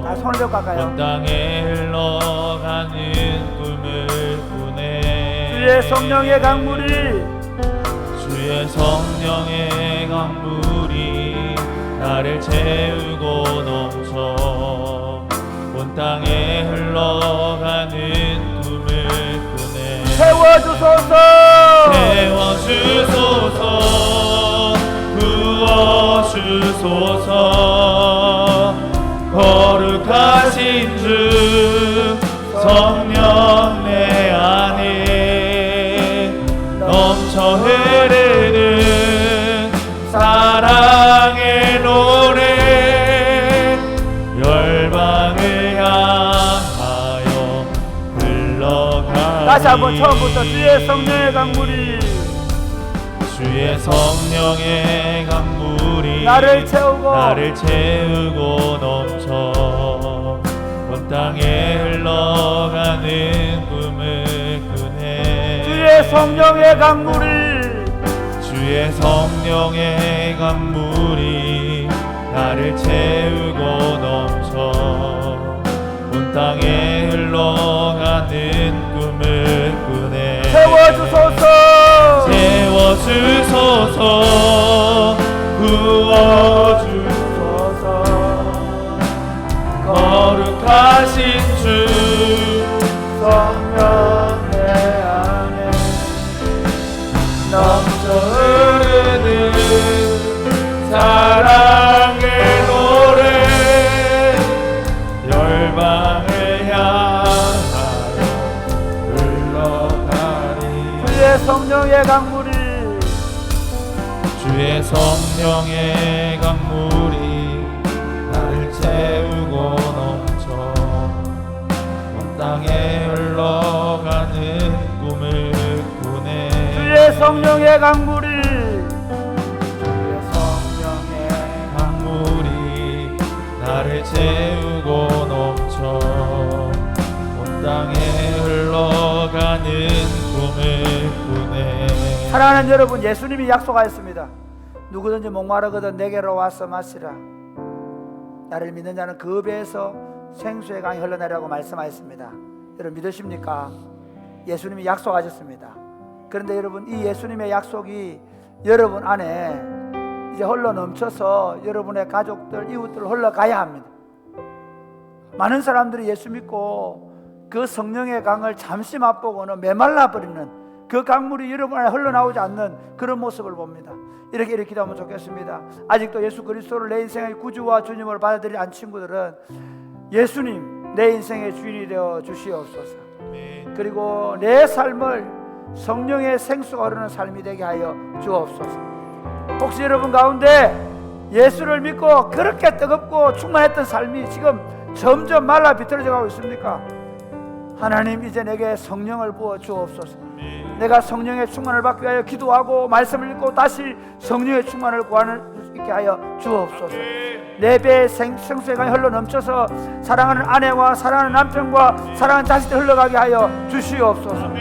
다 손을 잡고 할까요? 온 땅에 흘러가는 꿈을 꾸네. 주의 성령의 강물이 주의 성령의 강물이 나를 채우고 넘쳐 온 땅에 흘러가는 꿈을 꾸네. 채워주소서 채워주소서 부어주소서 거룩하신 주 성령 내 안에 넘쳐 흐르는 사랑의 노래 열방을 향하여 흘러가니. 다시 한번 처음부터 주의 성령의 강물이 주의 성령의 강물이 나를 채우고 넘쳐 온 땅에 흘러가는 꿈을 꾸네. 주의 성령의 강물이 주의 성령의 강물이 나를 채우고 넘쳐 온 땅에 흘러가는 꿈을 꾸네. 채워주소서 채워주소서 부어주소서 거룩하신 주 성령 내 안에 넘쳐 흐르는 사랑의 노래 열방을 향하여 흘러가니. 주의 성령의 강물이 주의 성령의 강물이 나를 채우고 넘쳐 온 땅에 흘러가는 꿈을 꾸네. 주의 성령의 강물이 주의 성령의 강물이 나를 채우고 넘쳐 온 땅에 흘러가는 꿈을 꾸네. 사랑하는 여러분, 예수님이 약속하였습니다. 누구든지 목마르거든 내게로 와서 마시라. 나를 믿는 자는 그 배에서 생수의 강이 흘러내리라고 말씀하였습니다. 여러분 믿으십니까? 예수님이 약속하셨습니다. 그런데 여러분, 이 예수님의 약속이 여러분 안에 이제 흘러 넘쳐서 여러분의 가족들, 이웃들 흘러가야 합니다. 많은 사람들이 예수 믿고 그 성령의 강을 잠시 맛보고는 메말라 버리는, 그 강물이 여러분 안에 흘러나오지 않는 그런 모습을 봅니다. 이렇게 기도하면 좋겠습니다. 아직도 예수 그리스도를 내 인생의 구주와 주님으로 받아들이지 않은 친구들은 예수님 내 인생의 주인이 되어 주시옵소서. 그리고 내 삶을 성령의 생수가 흐르는 삶이 되게 하여 주옵소서. 혹시 여러분 가운데 예수를 믿고 그렇게 뜨겁고 충만했던 삶이 지금 점점 말라 비틀어져 가고 있습니까? 하나님 이제 내게 성령을 부어 주옵소서. 내가 성령의 충만을 받기 위하여 기도하고 말씀을 읽고 다시 성령의 충만을 구할 수 있게 하여 주옵소서. 내 배에 생수의 강이 흘러 넘쳐서 사랑하는 아내와 사랑하는 남편과 사랑하는 자식들 흘러가게 하여 주시옵소서.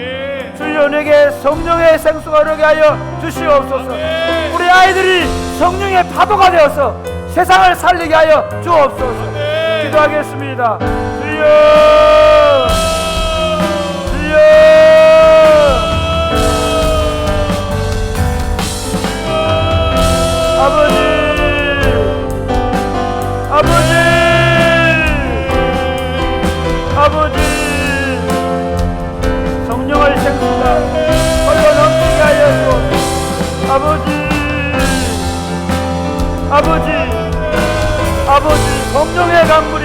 주여 내게 성령의 생수가 흐르게 하여 주시옵소서. 우리 아이들이 성령의 파도가 되어서 세상을 살리게 하여 주옵소서. 기도하겠습니다. 주여 주여 아버지 아버지 아버지 성령의 생수가 흘러 넘치게 하여 주옵소서. 아버지 성령의 강물이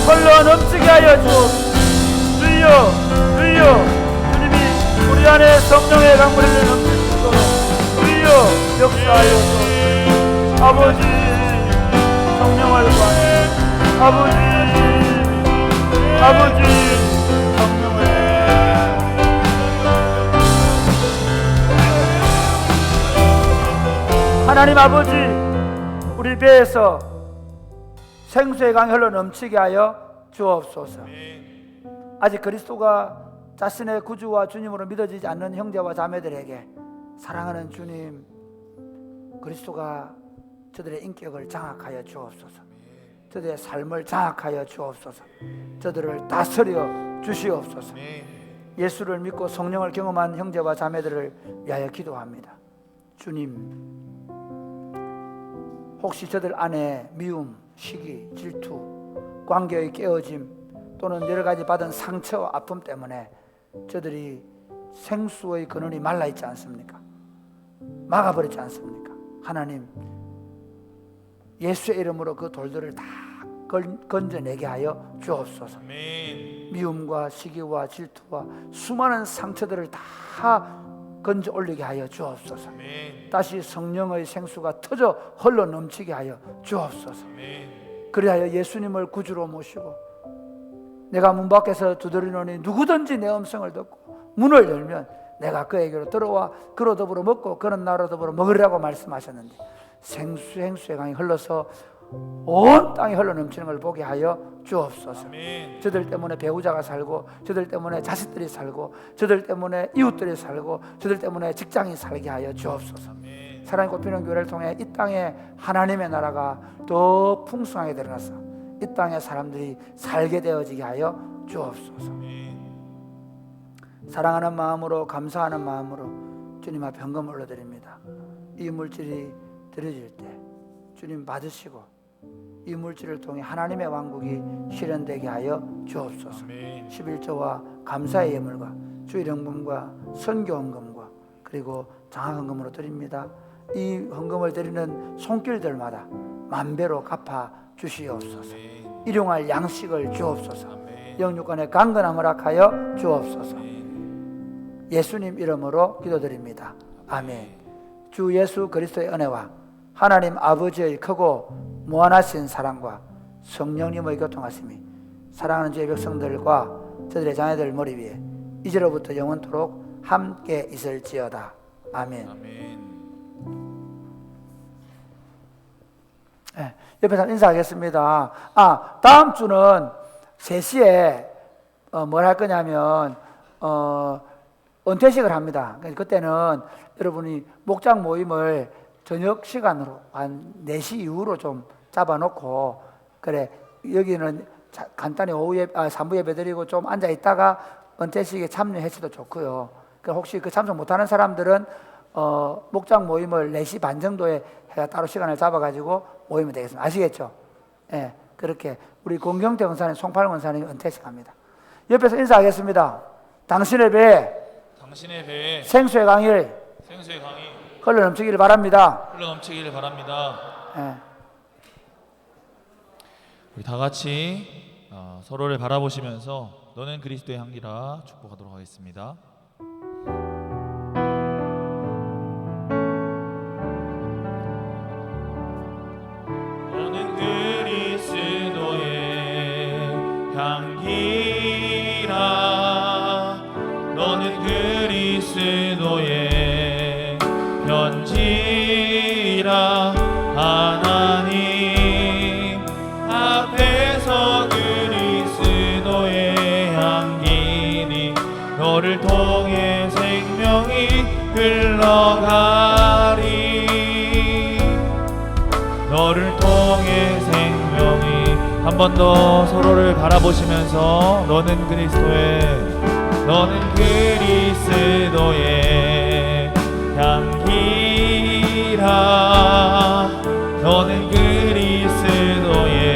흘러 넘치게 하여 주옵소서. 주여 주님이 우리 안에 성령의 강물이 넘칠 수 있도록 주여 역사하여 주옵소서. 아버지 성령을 구하네. 아버지 성령을 하나님 아버지 우리 배에서 생수의 강이 흘러 넘치게 하여 주옵소서. 아직 그리스도가 자신의 구주와 주님으로 믿어지지 않는 형제와 자매들에게 사랑하는 주님 그리스도가 저들의 인격을 장악하여 주옵소서. 저들의 삶을 장악하여 주옵소서. 저들을 다스려 주시옵소서. 예수를 믿고 성령을 경험한 형제와 자매들을 위하여 기도합니다. 주님 혹시 저들 안에 미움, 시기, 질투, 관계의 깨어짐 또는 여러 가지 받은 상처와 아픔 때문에 저들이 생수의 근원이 말라있지 않습니까? 막아버렸지 않습니까? 하나님 예수의 이름으로 그 돌들을 다 건져내게 하여 주옵소서. 미움과 시기와 질투와 수많은 상처들을 다 건져 올리게 하여 주옵소서. 다시 성령의 생수가 터져 흘러 넘치게 하여 주옵소서. 그리하여 예수님을 구주로 모시고 내가 문 밖에서 두드리노니 누구든지 내 음성을 듣고 문을 열면 내가 그에게로 들어와 그로 더불어 먹고 그는 나로 더불어 먹으리라고 말씀하셨는데 생수의 강이 흘러서 온 땅이 흘러 넘치는 걸 보게 하여 주옵소서. 저들 때문에 배우자가 살고 저들 때문에 자식들이 살고 저들 때문에 이웃들이 살고 저들 때문에 직장이 살게 하여 주옵소서. 사랑이 꽃피는 교회를 통해 이 땅에 하나님의 나라가 더 풍성하게 드러나서 이 땅에 사람들이 살게 되어지게 하여 주옵소서. 사랑하는 마음으로 감사하는 마음으로 주님 앞에 헌금을 올려드립니다. 이 물질이 드려질 때 주님 받으시고 이 물질을 통해 하나님의 왕국이 실현되게 하여 주옵소서. 11조와 감사의 예물과 주일 헌금과 선교 헌금과 그리고 장학 헌금으로 드립니다. 이 헌금을 드리는 손길들마다 만배로 갚아 주시옵소서. 일용할 양식을 주옵소서. 영육간의 강건함을 허락하여 주옵소서. 예수님 이름으로 기도드립니다. 아멘. 주 예수 그리스도의 은혜와 하나님 아버지의 크고 무한하신 사랑과 성령님의 교통하심이 사랑하는 주의 백성들과 저들의 자녀들 머리 위에 이제로부터 영원토록 함께 있을지어다. 아멘. 네, 옆에 사람 인사하겠습니다. 다음 주는 3시에 뭘 할 거냐면 은퇴식을 합니다. 그때는 여러분이 목장 모임을 저녁 시간으로 한 4시 이후로 좀 잡아놓고 그래 여기는 간단히 오후 3부 예배 드리고 좀 앉아 있다가 은퇴식에 참여해서도 좋고요. 혹시 그 참석 못하는 사람들은 목장 모임을 4시 반 정도에 해가 따로 시간을 잡아가지고 모이면 되겠습니다. 아시겠죠? 예, 그렇게 우리 공경태 원사님, 송팔 원사님 은퇴식 합니다. 옆에서 인사하겠습니다. 당신의 배에 생수의 강이 흘러 넘치기를 바랍니다. 예. 우리 다 같이 서로를 바라보시면서 너는 그리스도의 향기라 축복하도록 하겠습니다. 너는 그리스도의 향기라 너는 그리스도의 생명이 한 번 더 서로를 바라보시면서 너는 그리스도의 향기라 너는 그리스도의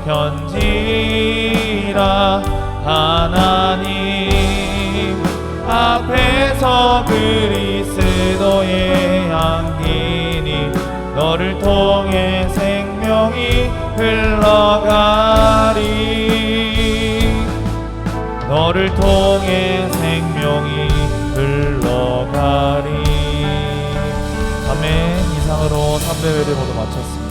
편지라 하나님 앞에서 그리스도의 향기니 너를 통해 생명이 흘러가리 너를 통해 생명이 흘러가리 아멘. 이상으로 3배회를 모두 마쳤습니다.